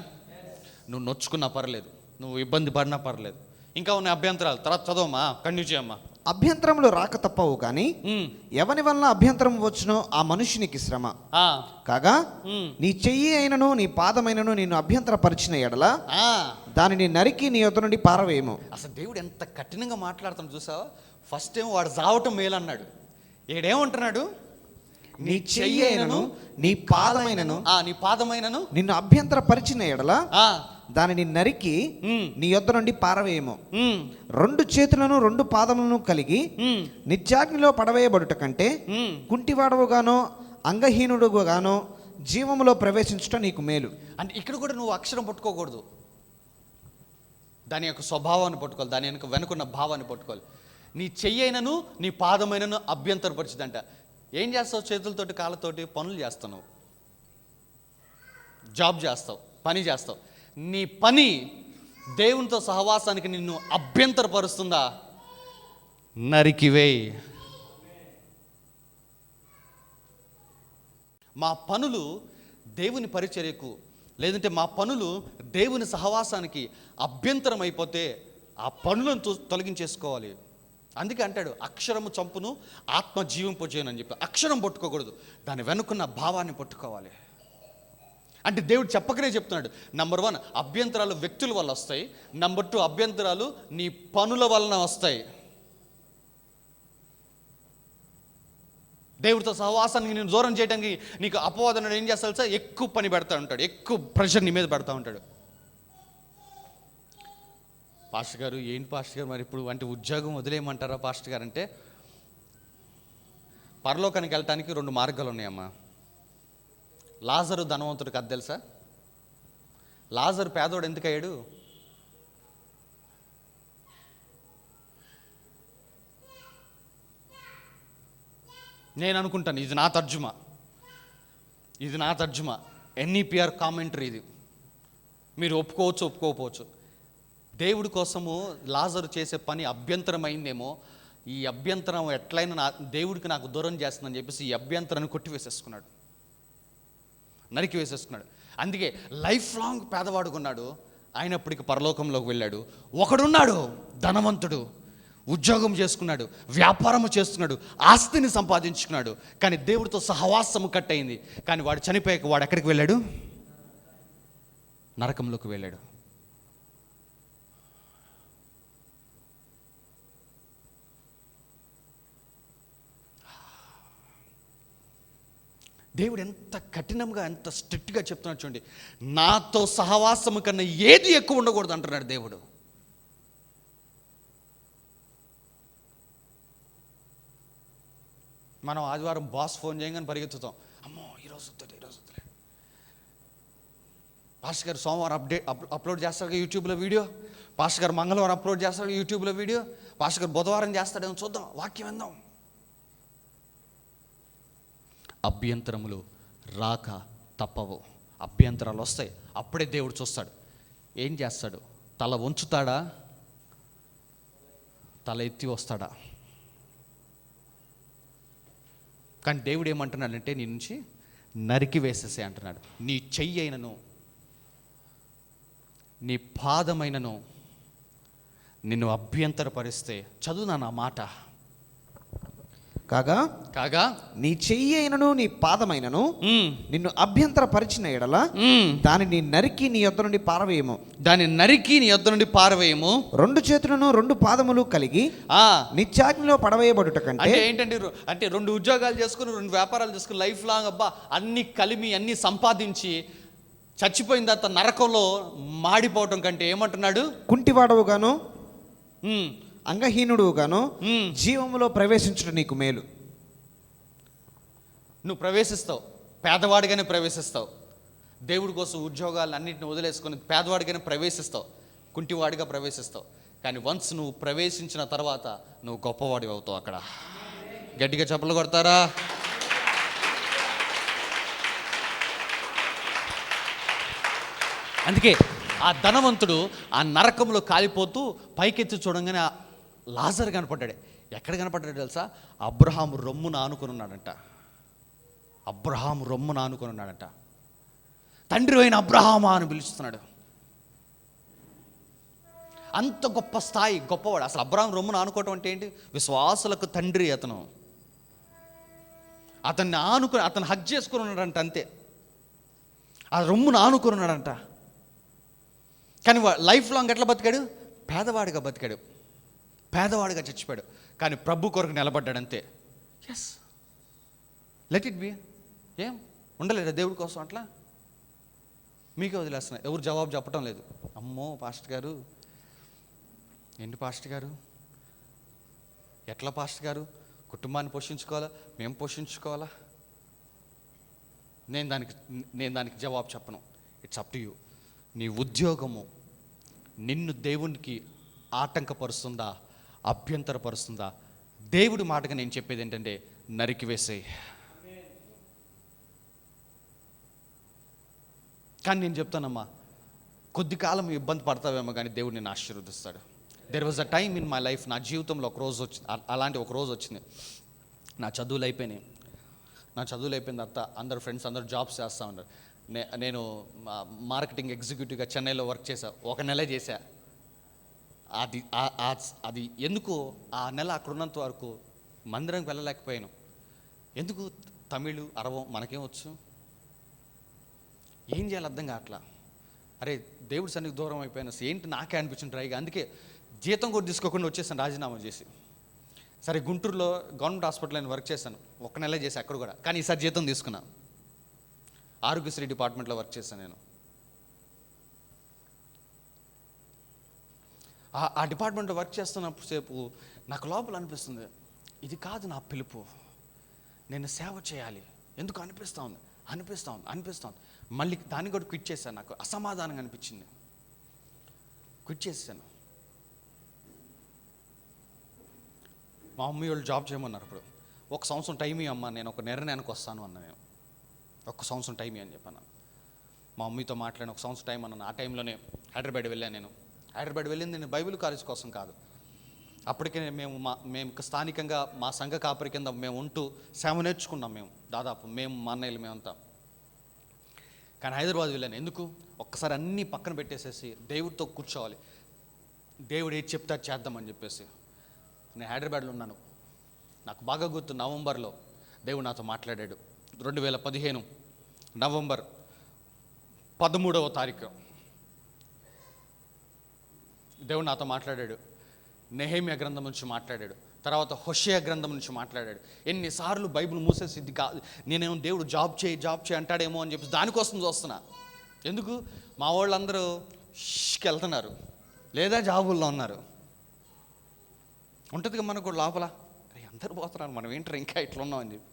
Speaker 1: నువ్వు నొచ్చుకున్నా పర్లేదు, నువ్వు ఇబ్బంది పడినా పర్లేదు. ఇంకా ఉన్న అభ్యంతరాలు తర్వాత చదవమ్మా, కంటిన్యూ చేయమ్మా.
Speaker 2: అభ్యంతరములు రాక తప్పవు కానీ ఎవని వలన అభ్యంతరం వచ్చునో ఆ మనుషునికి శ్రమ. కాగా నీ చెయ్యి అయినను నీ పాదమైనను నిన్ను అభ్యంతరపరిచిన ఎడల దానిని నరికి నీ యొద్ద నుండి పారవేయము.
Speaker 1: అసలు దేవుడు ఎంత కఠినంగా మాట్లాడతాం చూసావా? ఫస్ట్ ఏమో వాడు చావటం మేలు అన్నాడు. ఏడేమంటున్నాడు?
Speaker 2: నీ చెయ్యి అయినను నీ పాదమైనను నిన్ను అభ్యంతరపరిచిన ఎడల దానిని నరికి నీ యొద్ద నుండి పారవేయము. 2 చేతులను 2 పాదములను కలిగి నిత్యాగ్నిలో పడవేయబడుట కంటే కుంటివాడవుగానో అంగహీనుడుగానో జీవములో ప్రవేశించుట నీకు మేలు.
Speaker 1: అంటే ఇక్కడ కూడా నువ్వు అక్షరం పట్టుకోకూడదు, దాని యొక్క స్వభావాన్ని పట్టుకోవాలి, దాని యొక్క వెనుకున్న భావాన్ని పట్టుకోవాలి. నీ చెయ్యైనను నీ పాదమైనను అభ్యంతరపరిచిదంట. ఏం చేస్తావు? చేతులతోటి కాళ్ళతోటి పనులు చేస్తావు, జాబ్ చేస్తావు, పని చేస్తావు. నీ పని దేవునితో సహవాసానికి నిన్ను అభ్యంతరపరుస్తుందా? నరికివేయ్. మా పనులు దేవుని పరిచర్యకు, లేదంటే మా పనులు దేవుని సహవాసానికి అభ్యంతరం అయిపోతే ఆ పనులను తొలగించేసుకోవాలి. అందుకే అంటాడు అక్షరము చంపును ఆత్మ జీవింపజేయను అని చెప్పి. అక్షరం పట్టుకోకూడదు, దాని వెనుకున్న భావాన్ని పట్టుకోవాలి. అంటే దేవుడు చెప్పకనే చెప్తున్నాడు. నంబర్ 1 అభ్యంతరాలు వ్యక్తుల వల్ల వస్తాయి. నంబర్ 2 అభ్యంతరాలు నీ పనుల వలన వస్తాయి. దేవుడితో సహవాసానికి నేను దూరం చేయడానికి నీకు అపవాదం ఏం చేస్తాడు సార్? ఎక్కువ పని పెడతా ఉంటాడు, ఎక్కువ ప్రెషర్ నీ మీద పెడతా ఉంటాడు. పాస్టర్ గారు ఏంటి పాస్టర్ గారు మరి ఇప్పుడు అంటే ఉద్యోగం వదిలేయమంటారా పాస్టర్ గారు అంటే, పరలోకానికి వెళ్ళటానికి 2 మార్గాలు ఉన్నాయమ్మా. లాజరు ధనవంతుడికి అది తెలుసా? లాజరు పేదోడు ఎందుకు అయ్యాడు? నేను అనుకుంటాను ఇది నా తర్జుమా, NEPR కామెంటరీ ఇది. మీరు ఒప్పుకోవచ్చు, ఒప్పుకోకపోవచ్చు. దేవుడి కోసము లాజరు చేసే పని అభ్యంతరమైందేమో, ఈ అభ్యంతరం ఎట్లయినా దేవుడికి నాకు దూరం చేస్తుందని చెప్పేసి ఈ అభ్యంతరాన్ని కొట్టివేసేసుకున్నాడు, నరికి వేసేసుకున్నాడు. అందుకే లైఫ్ లాంగ్ పేదవాడుకున్నాడు, అయినప్పటికీ పరలోకంలోకి వెళ్ళాడు. ఒకడున్నాడు ధనవంతుడు, ఉద్యోగం చేసుకున్నాడు, వ్యాపారము చేస్తున్నాడు, ఆస్తిని సంపాదించుకున్నాడు, కానీ దేవుడితో సహవాసము కట్ అయింది. కానీ వాడు చనిపోయాక వాడు ఎక్కడికి వెళ్ళాడు? నరకంలోకి వెళ్ళాడు. దేవుడు ఎంత కఠినంగా, ఎంత స్ట్రిక్ట్గా చెప్తున్నాడు చూడండి. నాతో సహవాసము కన్నా ఏది ఎక్కువ ఉండకూడదు అంటున్నాడు దేవుడు. మనం ఆదివారం బాస్ ఫోన్ చేయగానే పరిగెత్తుతాం, అమ్మో ఈరోజు వద్దులే. పాస్టర్ గారు సోమవారం అప్లోడ్ చేస్తాడు యూట్యూబ్లో వీడియో, పాస్టర్ గారు మంగళవారం అప్లోడ్ చేస్తాడు యూట్యూబ్లో వీడియో, పాస్టర్ గారు బుధవారం చేస్తాడేమో చూద్దాం, వాక్యం విందాం. అభ్యంతరములు రాక తప్పవు. అభ్యంతరాలు వస్తాయి, అప్పుడే దేవుడు చూస్తాడు. ఏం చేస్తాడు? తల వంచుతాడా, తల ఎత్తి వస్తాడా? కానీ దేవుడు ఏమంటున్నాడంటే నీ నుంచి నరికి వేసేసే అంటున్నాడు. నీ చెయ్యి అయినను నీ పాదమైనను నిన్ను అభ్యంతరపరిస్తే, చదువు నా మాట,
Speaker 2: కాగా నీ చెయ్యి అయినను నీ పాదమైనను నిన్ను అభ్యంతరపరిచిన ఎడల దానిని నరికి నీ యొద్ద నుండి పారవేయము. 2 చేతులను 2 పాదములు కలిగి నిత్యాగ్నిలో పడవేయబడుట కంటే.
Speaker 1: ఏంటంటే అంటే 2 ఉద్యోగాలు చేసుకుని 2 వ్యాపారాలు చేసుకుని లైఫ్ లాంగ్ అబ్బా అన్ని కలిమి అన్ని సంపాదించి చచ్చిపోయిన తర్వాత నరకంలో మాడిపోవటం కంటే ఏమంటున్నాడు?
Speaker 2: కుంటివాడవుగాను అంగహీనుడుగాను జీవములో ప్రవేశించడం నీకు మేలు.
Speaker 1: నువ్వు ప్రవేశిస్తావు, పేదవాడిగానే ప్రవేశిస్తావు. దేవుడి కోసం ఉద్యోగాలు అన్నింటిని వదిలేసుకొని పేదవాడిగానే ప్రవేశిస్తావు, కుంటివాడిగా ప్రవేశిస్తావు. కానీ వన్స్ నువ్వు ప్రవేశించిన తర్వాత నువ్వు గొప్పవాడి అవుతావు. అక్కడ గట్టిగా చప్పలు కొడతారా? అందుకే ఆ ధనవంతుడు ఆ నరకంలో కాలిపోతూ పైకెత్తి చూడంగానే లాజర్ కనపడ్డాడు. ఎక్కడ కనపడ్డాడు తెలుసా? అబ్రహాము రొమ్మున ఆనుకుని ఉన్నాడంట. అబ్రహాము రొమ్మున ఆనుకుని ఉన్నాడంట. తండ్రి అయిన అబ్రహామా అని పిలుస్తున్నాడు. అంత గొప్ప స్థాయి, గొప్పవాడు. అసలు అబ్రహాం రొమ్మున ఆనుకోవటం అంటే ఏంటి? విశ్వాసులకు తండ్రి అతను. అతన్ని ఆనుకుని, అతను హగ్ చేసుకుని ఉన్నాడంట, అంతే. ఆ రొమ్మున ఆనుకుని ఉన్నాడంట. కానీ లైఫ్ లాంగ్ ఎట్లా బతికాడు? పేదవాడిగా బతికాడు, పేదవాడిగా చచ్చిపోయాడు. కానీ ప్రభు కొరకు నిలబడ్డాడు, అంతే. Yes, let it be. ఏం ఉండలేదా దేవుడి కోసం? అట్లా మీకే వదిలేస్తున్నా. ఎవరు జవాబు చెప్పటం లేదు. అమ్మో పాస్టర్ గారు, ఏంటి పాస్టర్ గారు, ఎట్లా పాస్టర్ గారు? కుటుంబాన్ని పోషించుకోవాలా, మేము పోషించుకోవాలా? నేను దానికి జవాబు చెప్పను. It's up to you. నీ ఉద్యోగము నిన్ను దేవునికి ఆటంకపరుస్తుందా, అభ్యంతరపరుస్తుందా? దేవుడి మాటగా నేను చెప్పేది ఏంటంటే నరికివేసేయి. కానీ నేను చెప్తానమ్మా, కొద్ది కాలం ఇబ్బంది పడతావేమో కానీ దేవుడు నిన్ను ఆశీర్వదిస్తాడు. There was a time in my life, నా జీవితంలో ఒక రోజు వచ్చింది, అలాంటి ఒక రోజు వచ్చింది. నా చదువులు అయిపోయినాయి. నా చదువులు అయిపోయిన తర్వాత అందరు ఫ్రెండ్స్ అందరూ జాబ్స్ చేస్తూ ఉన్నారు. నేను మార్కెటింగ్ ఎగ్జిక్యూటివ్గా చెన్నైలో వర్క్ చేశా. 1 నెల చేశా. అది ఎందుకు ఆ నెల అక్కడ ఉన్నంత వరకు మందిరంకి వెళ్ళలేకపోయాను. ఎందుకు? తమిళ్, అరవం మనకేం వచ్చు? ఏం చేయాలి అర్థం కావట్లా. అరే దేవుడి సన్నిధికి దూరం అయిపోయాను. ఏంటి నాకే అనిపించింది ట్రైగా. అందుకే జీతం కూడా తీసుకోకుండా వచ్చేసాను రాజీనామా చేసి. సరే గుంటూరులో గవర్నమెంట్ హాస్పిటల్లో నేను వర్క్ చేశాను. 1 నెల చేశాను అక్కడ కూడా. కానీ ఈసారి జీతం తీసుకున్నాను. ఆరోగ్యశ్రీ డిపార్ట్మెంట్లో వర్క్ చేశాను నేను. ఆ డిపార్ట్మెంట్లో వర్క్ చేస్తున్నప్పుడు సేపు నాకు లోపల అనిపిస్తుంది, ఇది కాదు నా పిలుపు, నేను సేవ చేయాలి. ఎందుకు అనిపిస్తూ ఉంది. మళ్ళీ దాన్ని కూడా క్విట్ చేశాను. నాకు అసమాధానంగా అనిపించింది, క్విట్ చేశాను. మా మమ్మీ వాళ్ళు జాబ్ చేయమన్నారు. అప్పుడు 1 సంవత్సరం టైం ఇవ్వమ్మా, నేను ఒక నిర్ణయానికి వస్తాను అన్న. నేను 1 సంవత్సరం టైం అని చెప్పాను. మా మమ్మీతో మాట్లాడిన 1 సంవత్సరం టైం అన్నాను. ఆ టైంలోనే హైదరాబాద్ వెళ్ళాను. నేను హైదరాబాద్ వెళ్ళింది నేను బైబిల్ కాలేజ్ కోసం కాదు. అప్పటికే మేము స్థానికంగా మా సంఘ కాపరి కింద మేము ఉంటూ సేవ నేర్చుకున్నాం. దాదాపు మా అన్నయ్యలు మేమంతా. కానీ హైదరాబాద్ వెళ్ళాను. ఎందుకు? ఒక్కసారి అన్నీ పక్కన పెట్టేసేసి దేవుడితో కూర్చోవాలి, దేవుడు ఏది చెప్తే అది చేద్దామని చెప్పేసి. నేను హైదరాబాద్లో ఉన్నాను. నాకు బాగా గుర్తు, నవంబర్లో దేవుడు నాతో మాట్లాడాడు. 2015 నవంబర్ 13వ తారీఖు దేవుడు నాతో మాట్లాడాడు. నెహెమ్యా గ్రంథం నుంచి మాట్లాడాడు. తర్వాత హోషేయ గ్రంథం నుంచి మాట్లాడాడు. ఎన్నిసార్లు బైబిల్ మూసేసి ఇది కాదు, నేనేమో దేవుడు జాబ్ చేయి అంటాడేమో అని చెప్పి దానికోసం చూస్తున్నా. ఎందుకు? మా వాళ్ళందరూ వెళ్తున్నారు లేదా జాబుల్లో ఉన్నారు. ఉంటుందిగా మనకు లోపల, అందరూ పోతున్నారు, మనం ఏంటో ఇంకా ఇట్లా ఉన్నామని చెప్పి.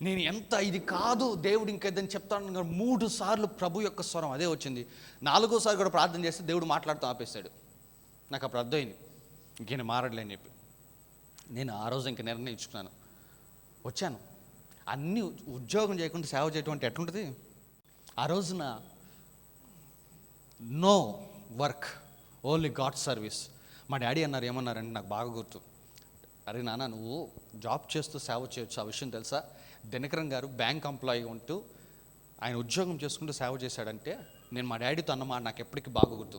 Speaker 1: నేను ఎంత ఇది కాదు దేవుడు ఇంకేదని చెప్తాను. 3 సార్లు ప్రభు యొక్క స్వరం అదే వచ్చింది. 4వసారి కూడా ప్రార్థన చేస్తే దేవుడు మాట్లాడుతూ ఆపేశాడు. నాకు అప్పుడు అర్థమైంది, ఇంకేనా మారడలేని చెప్పి. నేను ఆ రోజు ఇంక నిర్ణయించుకున్నాను, వచ్చాను. అన్నీ ఉద్యోగం చేయకుండా సేవ చేయటం అంటే ఎట్లుంటుంది? ఆ రోజున no work, only God service. మా డాడీ అన్నారు, ఏమన్నారంటే నాకు బాగా గుర్తు, అరే నాన్న నువ్వు జాబ్ చేస్తూ సేవ చేయొచ్చు, ఆ విషయం తెలుసా? దినకరన్ గారు బ్యాంక్ ఎంప్లాయీ ఉంటూ ఆయన ఉద్యోగం చేసుకుంటూ సేవ చేశాడంటే. నేను మా డాడీతో అన్నమాట నాకు ఎప్పటికీ బాగా గుర్తు,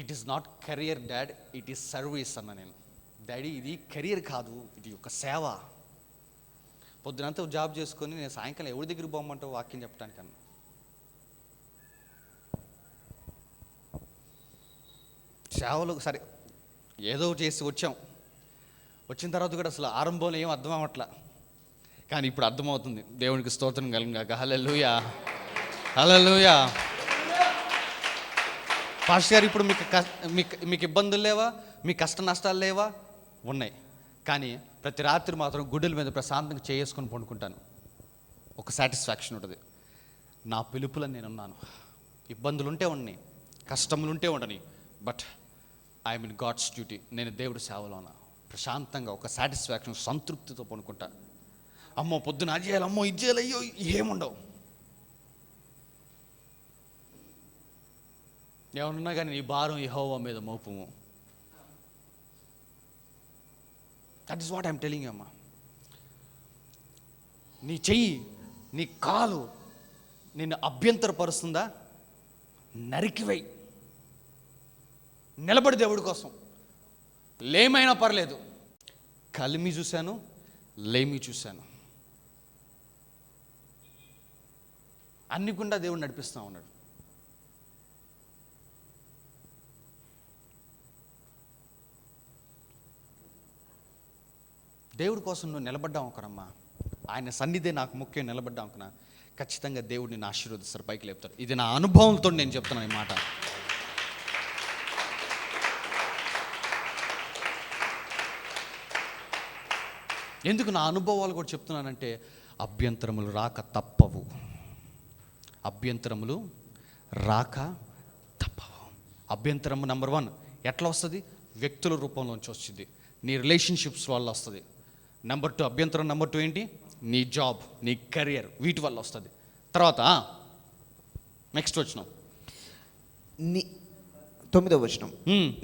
Speaker 1: it is not career dad, it is service అన్న. నేను డాడీ ఇది కెరియర్ కాదు, ఇది ఒక సేవ. పొద్దునంతా జాబ్ చేసుకొని నేను సాయంకాలం ఎవరి దగ్గర పోమంటావు వాక్యం చెప్పడానికి అన్న. సేవలు సరే ఏదో చేసి వచ్చిన తర్వాత కూడా అసలు ఆరంభంలో ఏం అర్థం అవ్వట్లా. కానీ ఇప్పుడు అర్థమవుతుంది. దేవునికి స్తోత్రం కలుగుగాక. హల్లెలూయా, హల్లెలూయా. పాస్టర్ గారు, ఇప్పుడు మీకు ఇబ్బందులు లేవా? మీ కష్ట నష్టాలు లేవా? ఉన్నాయి. కానీ ప్రతి రాత్రి మాత్రం గుడ్డల మీద ప్రశాంతంగా చేసుకొని పండుకుంటాను. ఒక సాటిస్ఫాక్షన్ ఉంటుంది. నా పిలుపులో నేనున్నాను. ఇబ్బందులుంటే ఉన్నాయి, కష్టములుంటే ఉండని, but I'm in God's duty. నేను దేవుడి సేవలో ఉన్నా. ప్రశాంతంగా ఒక సాటిస్ఫాక్షన్, సంతృప్తితో పడుకుంటా. అమ్మో పొద్దున అది చేయాలి, అమ్మో ఇది చేయాలి, అయ్యో ఏముండవు. ఏమన్నా కానీ నీ భారం యెహోవా మీద మోపుము. That is what I'm telling you అమ్మా. నీ చెయ్యి, నీ కాలు నిన్ను అభ్యంతరపరుస్తుందా? నరికివై నిలబడి దేవుడి కోసం. లేమైనా పర్లేదు. కలిమి చూశాను, లేమి చూశాను. అన్ని గుండా దేవుడు నడిపిస్తూ ఉన్నాడు. దేవుడి కోసం నువ్వు నిలబడ్డావు ఒకరమ్మా. ఆయన సన్నిధే నాకు ముఖ్యం. నిలబడ్డావు అనుకున్నా, ఖచ్చితంగా దేవుడు నిన్ను ఆశీర్వదిస్తారు, పైకి లేపుతాడు. ఇది నా అనుభవంతో నేను చెప్తున్నాను ఈ మాట. ఎందుకు నా అనుభవాలు కూడా చెప్తున్నానంటే, అభ్యంతరములు రాక తప్పవు. అభ్యంతరములు రాక తప్పవు. అభ్యంతరము నెంబర్ 1 ఎట్లా వస్తుంది? వ్యక్తుల రూపంలోంచి వస్తుంది. నీ రిలేషన్షిప్స్ వల్ల వస్తుంది. నెంబర్ 2 అభ్యంతరం నెంబర్ 2 ఏంటి? నీ జాబ్, నీ కెరియర్, వీటి వల్ల వస్తుంది. తర్వాత నెక్స్ట్ వచనం,
Speaker 2: 9వ వచనం,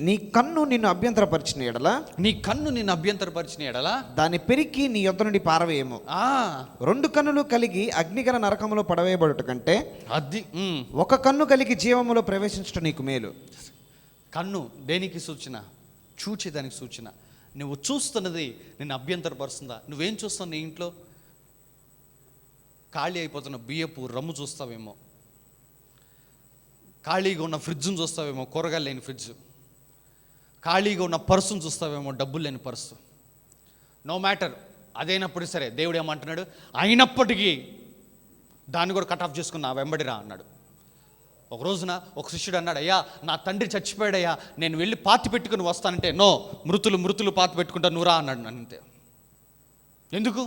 Speaker 2: నీ కన్ను నిన్ను అభ్యంతరపరిచిన ఎడల, నీ
Speaker 1: కన్ను నిన్ను అభ్యంతరపరిచిన ఎడల
Speaker 2: దాన్ని పెరికి నీ యొద్ద నుండి పారవేయము. 2 కన్నులు కలిగి అగ్నిగల నరకములో పడవేయబడుట కంటే అది ఒక కన్ను కలిగి జీవములో ప్రవేశించడం నీకు మేలు.
Speaker 1: కన్ను దేనికి సూచన? చూచేదానికి సూచన. నువ్వు చూస్తున్నది నిన్ను అభ్యంతరపరుస్తుందా? నువ్వేం చూస్తావు? నీ ఇంట్లో ఖాళీ అయిపోతున్న బియ్యపు రమ్ము చూస్తావేమో, ఖాళీగా ఉన్న ఫ్రిడ్జ్ను చూస్తావేమో, కూరగాయలు లేని ఫ్రిడ్జ్. ఖాళీగా ఉన్న పర్సును చూస్తావేమో, డబ్బులు లేని పర్సు. నో మ్యాటర్, అదైనప్పుడు సరే దేవుడు ఏమంటున్నాడు? అయినప్పటికీ దాన్ని కూడా కట్ ఆఫ్ చేసుకుని నా వెంబడిరా అన్నాడు. ఒక రోజున ఒక శిష్యుడు అన్నాడు, అయ్యా నా తండ్రి చచ్చిపోయాడయ్యా, నేను వెళ్ళి పాతి పెట్టుకుని వస్తానంటే, నో, మృతులు పాతి పెట్టుకుంటా, నువ్వు రా అన్నాడు. అంతే. ఎందుకు?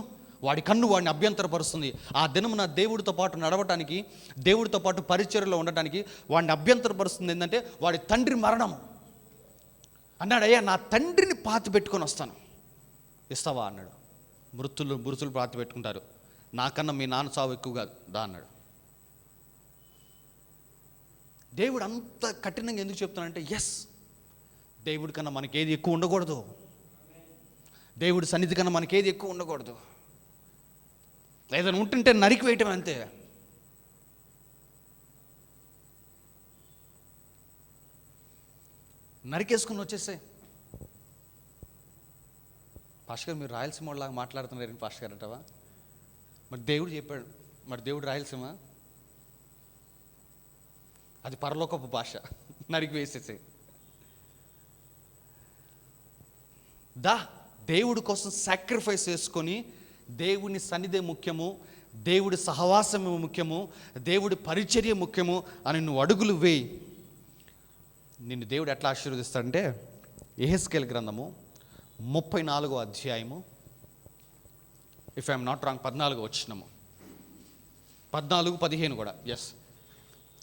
Speaker 1: వాడి కన్ను వాడిని అభ్యంతరపరుస్తుంది. ఆ దినమున దేవుడితో పాటు నడవటానికి, దేవుడితో పాటు పరిచర్యలో ఉండటానికి వాడిని అభ్యంతరపరుస్తుంది. ఏంటంటే వాడి తండ్రి మరణం. అన్నాడు, అయ్యా నా తండ్రిని పాతి పెట్టుకొని వస్తాను, ఇస్తావా అన్నాడు. మృతులు పాతి పెట్టుకుంటారు, నాకన్నా మీ నాన్న చావు ఎక్కువగా దా అన్నాడు. దేవుడు అంత కఠినంగా ఎందుకు చెప్తున్నానంటే, ఎస్, దేవుడి కన్నా మనకేది ఎక్కువ ఉండకూడదు. దేవుడి సన్నిధి కన్నా మనకేది ఎక్కువ ఉండకూడదు. ఏదైనా ఉంటుంటే నరికి వేయటం అంతే. నరికేసుకుని వచ్చేసే. పాస్టర్ గారు, మీరు రాయలసీమ వాళ్ళలాగా మాట్లాడుతున్నారు పాస్టర్ గారు అంటావా? మరి దేవుడు చెప్పాడు, మరి దేవుడు రాయలసీమ, అది పరలోకపు భాష. నరికి వేసేసే. దేవుడి కోసం సాక్రిఫైస్ చేసుకొని, దేవుని సన్నిధే ముఖ్యము, దేవుడి సహవాసము ముఖ్యము, దేవుడి పరిచర్య ముఖ్యము అని నువ్వు అడుగులు వేయి. నిన్ను దేవుడు ఎట్లా ఆశీర్వదిస్తాడంటే, యెహెజ్కేలు గ్రంథము 34వ అధ్యాయము, ఇఫ్ ఐఎమ్ నాట్ రాంగ్ 14వ వచనము, 14-15 కూడా. ఎస్,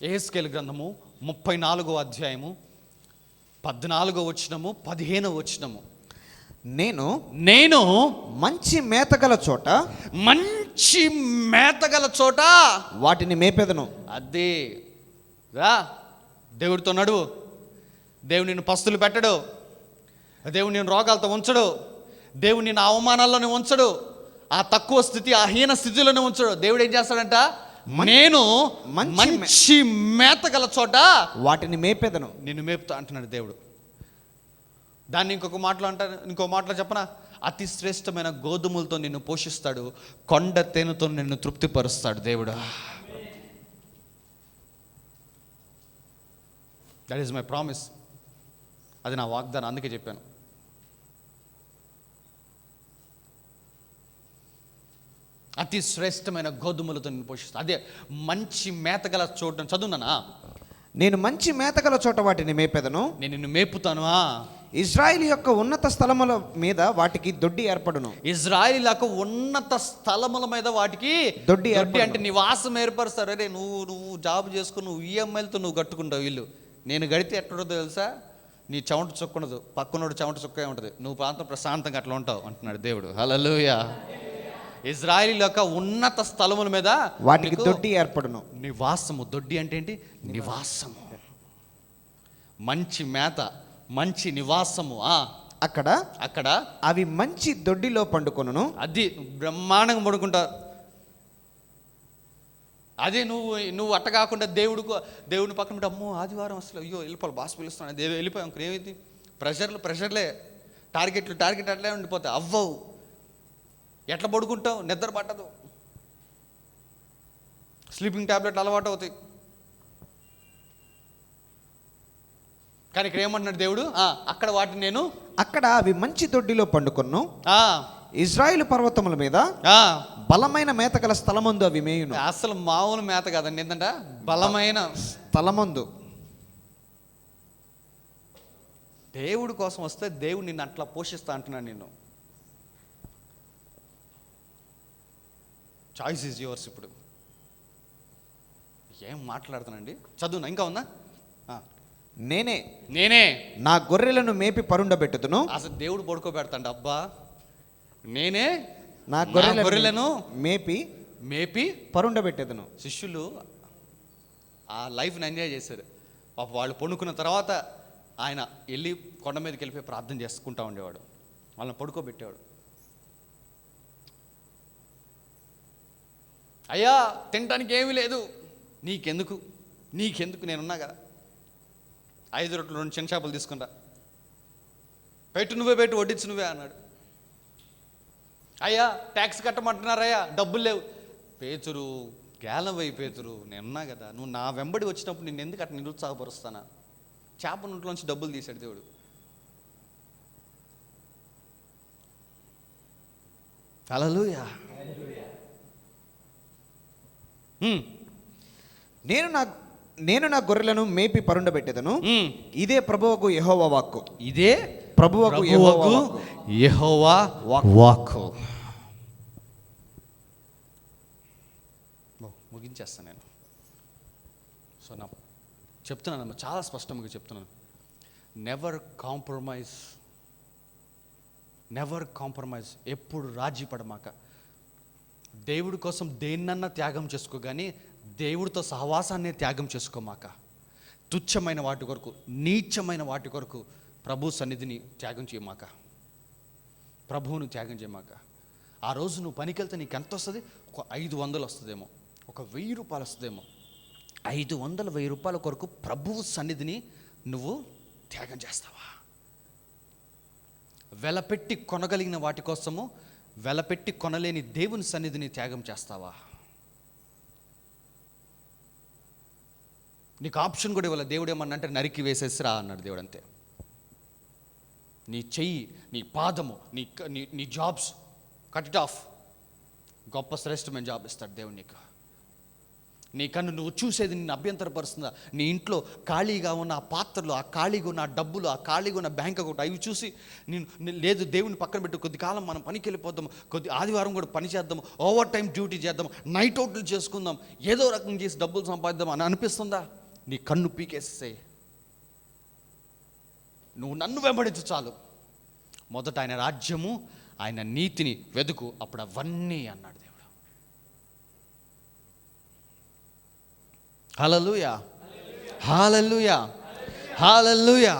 Speaker 1: యెహెజ్కేలు గ్రంథము 34వ అధ్యాయము 14వ వచనము 15వ వచనము.
Speaker 2: నేను మంచి మేతగల చోట వాటిని మేపెదను.
Speaker 1: అదే రా, దేవుడితో నడువు. దేవుడు నిన్ను పస్తులు పెట్టడు. దేవుడు నేను రోగాలతో ఉంచడు. దేవుడు నిన్ను అవమానాల్లోనే ఉంచడు. ఆ తక్కువ స్థితి, ఆ హీన స్థితిలోనే ఉంచడు. దేవుడు ఏం చేస్తాడంట? నేను మంచి మేతగల చోట
Speaker 2: వాటిని మేపెదను,
Speaker 1: నిన్ను మేపుతా అంటున్నాడు దేవుడు. దాన్ని ఇంకో మాటలో చెప్పనా? అతి శ్రేష్టమైన గోధుమలతో నిన్ను పోషిస్తాడు, కొండ తేనెతో నిన్ను తృప్తిపరుస్తాడు దేవుడు. That is my promise. అది నా వాగ్దానం, అందుకే చెప్పాను. అతి శ్రేష్టమైన గోధుమలతో నిన్ను పోషిస్తాను. అదే మంచి మేతగల చోటు. చదువునా,
Speaker 2: నేను మంచి మేతగల చోట వాటిని మేపెదను,
Speaker 1: నేను నిన్ను మేపుతాను.
Speaker 2: ఇజ్రాయిల్ యొక్క ఉన్నత స్థలముల మీద వాటికి దొడ్డి ఏర్పడును.
Speaker 1: ఇజ్రాయిల్ యొక్క ఉన్నత స్థలముల మీద వాటికి దొడ్డి అంటే నివాసం ఏర్పరుస్తారు. అరే నువ్వు జాబ్ చేసుకుని నువ్వు ఈఎంఐలతో నువ్వు కట్టుకుంటావు. వీళ్ళు నేను గడితే ఎట్లుంటుందో తెలుసా, నీ చెమట చుక్కనదు, పక్కనోడు చెమట చుక్కే ఉంటుంది, నువ్వు ప్రాంతం ప్రశాంతంగా అట్లా ఉంటావు అంటున్నాడు దేవుడు. హల్లెలూయా. ఇజ్రాయిల్ యొక్క ఉన్నత స్థలముల మీద
Speaker 2: వాటికి దొడ్డి ఏర్పడును.
Speaker 1: నివాసము. దొడ్డి అంటే ఏంటి? నివాసము. మంచి మేత, మంచి నివాసము.
Speaker 2: అక్కడ అవి మంచి దొడ్డిలో పండుకొనును.
Speaker 1: అది బ్రహ్మాండంగా పడుకుంటారు. అదే నువ్వు అట్ట కాకుండా దేవుడిని పక్కన పెట్టి, అమ్మో ఆదివారం అసలు అయ్యో వెళ్ళిపోవాలి, బాస్ పిలుస్తున్నాను, దేవుడు వెళ్ళిపోయాం, ఏమైంది, ప్రెషర్లే, టార్గెట్ అట్లే ఉండిపోతాయి. అవ్వవు. ఎట్లా పడుకుంటావు? నిద్ర పట్టదు, స్లీపింగ్ టాబ్లెట్ అలవాటు అవుతాయి. కానీ ఇక్కడ ఏమంటున్నాడు దేవుడు, అక్కడ
Speaker 2: అవి మంచి దొడ్డిలో పండుకొను, ఇజ్రాయిల్ పర్వతముల మీద బలమైన మేత గల స్థలమందు అవి మేయును.
Speaker 1: అసలు మామూలు మేత కాదండి, ఏంటంట బలమైన
Speaker 2: స్థలమందు.
Speaker 1: దేవుడి కోసం వస్తే దేవుడు నిన్ను అట్లా పోషిస్తా అంటున్నాను. నిన్ను చాయిస్ ఈజ్ యువర్స్. ఇప్పుడు ఏం మాట్లాడుతానండి, చదువునా, ఇంకా ఉందా? నేనే
Speaker 2: నా గొర్రెలను మేపి పరుండబెట్టుదును.
Speaker 1: అసలు దేవుడు పడుకోబెడతాండి. అబ్బా, నేనే
Speaker 2: నా గొర్రెలను మేపి పరుండబెట్టేదను.
Speaker 1: శిష్యులు ఆ లైఫ్ని ఎంజాయ్ చేశారు. పాప వాళ్ళు పండుకున్న తర్వాత ఆయన వెళ్ళి కొండ మీదకి వెళ్ళిపోయి ప్రార్థన చేసుకుంటూ ఉండేవాడు, వాళ్ళని పడుకోబెట్టేవాడు. అయ్యా తినడానికి ఏమీ లేదు, నీకెందుకు నేనున్నా కదా, 5 రొట్టెలు 2 చిన్న చేపలు తీసుకుంటా, నువ్వే పెట్టు, వడ్డించు నువ్వే అన్నాడు. అయ్యా ట్యాక్స్ కట్టమంటున్నారయ్యా, డబ్బులు లేవు. పేతురు గేలవై, పేతురు నేనున్నా కదా, నువ్వు నా వెంబడి వచ్చినప్పుడు నిన్ను ఎందుకు అట్లా నిరుత్సాహపరుస్తానా? చేప నోట్లోంచి డబ్బులు తీశాడు దేవుడు. హల్లెలూయా.
Speaker 2: నేను నా గొర్రెలను మేపి పరుండబెట్టేదను. ఇదే ప్రభువుకు యెహోవా వాక్కు.
Speaker 1: ఇదే ప్రభువుకు యెహోవా వాక్కు. ముగించేస్తాను నేను. సో చెప్తున్నాను, చాలా స్పష్టంగా చెప్తున్నాను. Never compromise. ఎప్పుడు రాజీ పడమాక. దేవుడి కోసం దేన్నన్నా త్యాగం చేసుకో, కానీ దేవుడితో సహవాసాన్ని త్యాగం చేసుకోమాక. తుచ్చమైన వాటి కొరకు, నీచమైన వాటి కొరకు ప్రభు సన్నిధిని త్యాగం చేయమాక, ప్రభువును త్యాగం చేయమాక. ఆ రోజు నువ్వు పనికి వెళ్తే నీకు ఎంత వస్తుంది? ఒక 500 వస్తుందేమో, ఒక 1000 రూపాయలు వస్తుందేమో. 500-1000 రూపాయల కొరకు ప్రభువు సన్నిధిని నువ్వు త్యాగం చేస్తావా? వెలపెట్టి కొనగలిగిన వాటి కోసము వెలపెట్టి కొనలేని దేవుని సన్నిధిని త్యాగం చేస్తావా? నీకు ఆప్షన్ కూడా ఇవ్వాలి. దేవుడు ఏమన్నంటే నరికి వేసేసిరా అన్నాడు దేవుడు. అంతే. నీ చెయ్యి, నీ పాదము, నీ జాబ్స్ కట్ ఇట్ ఆఫ్. గొప్ప శ్రేష్టమైన జాబ్ ఇస్తాడు దేవుడు నీకు. నీ కన్ను నువ్వు చూసేది నిన్ను అభ్యంతరపరుస్తుందా? నీ ఇంట్లో ఖాళీగా ఉన్న ఆ పాత్రలు, ఆ ఖాళీగా ఉన్న ఆ డబ్బులు, ఆ ఖాళీగా ఉన్న బ్యాంక్ అకౌంట్, అవి చూసి లేదు దేవుని పక్కన పెట్టి కొద్ది కాలం మనం పనికి వెళ్ళిపోదాం, ఆదివారం కూడా పని చేద్దాం, ఓవర్ టైం డ్యూటీ చేద్దాం, నైట్ అవుట్లు చేసుకుందాం, ఏదో రకం చేసి డబ్బులు సంపాదిద్దాం అని అనిపిస్తుందా? నీ కన్ను పీకేసేయి. నువ్వు నన్ను వెంబడించు చాలు. మొదట ఆయన రాజ్యము, ఆయన నీతిని వెతుకు, అప్పుడు అవన్నీ అన్నాడు దేవుడు. హల్లెలూయా, హల్లెలూయా, హల్లెలూయా.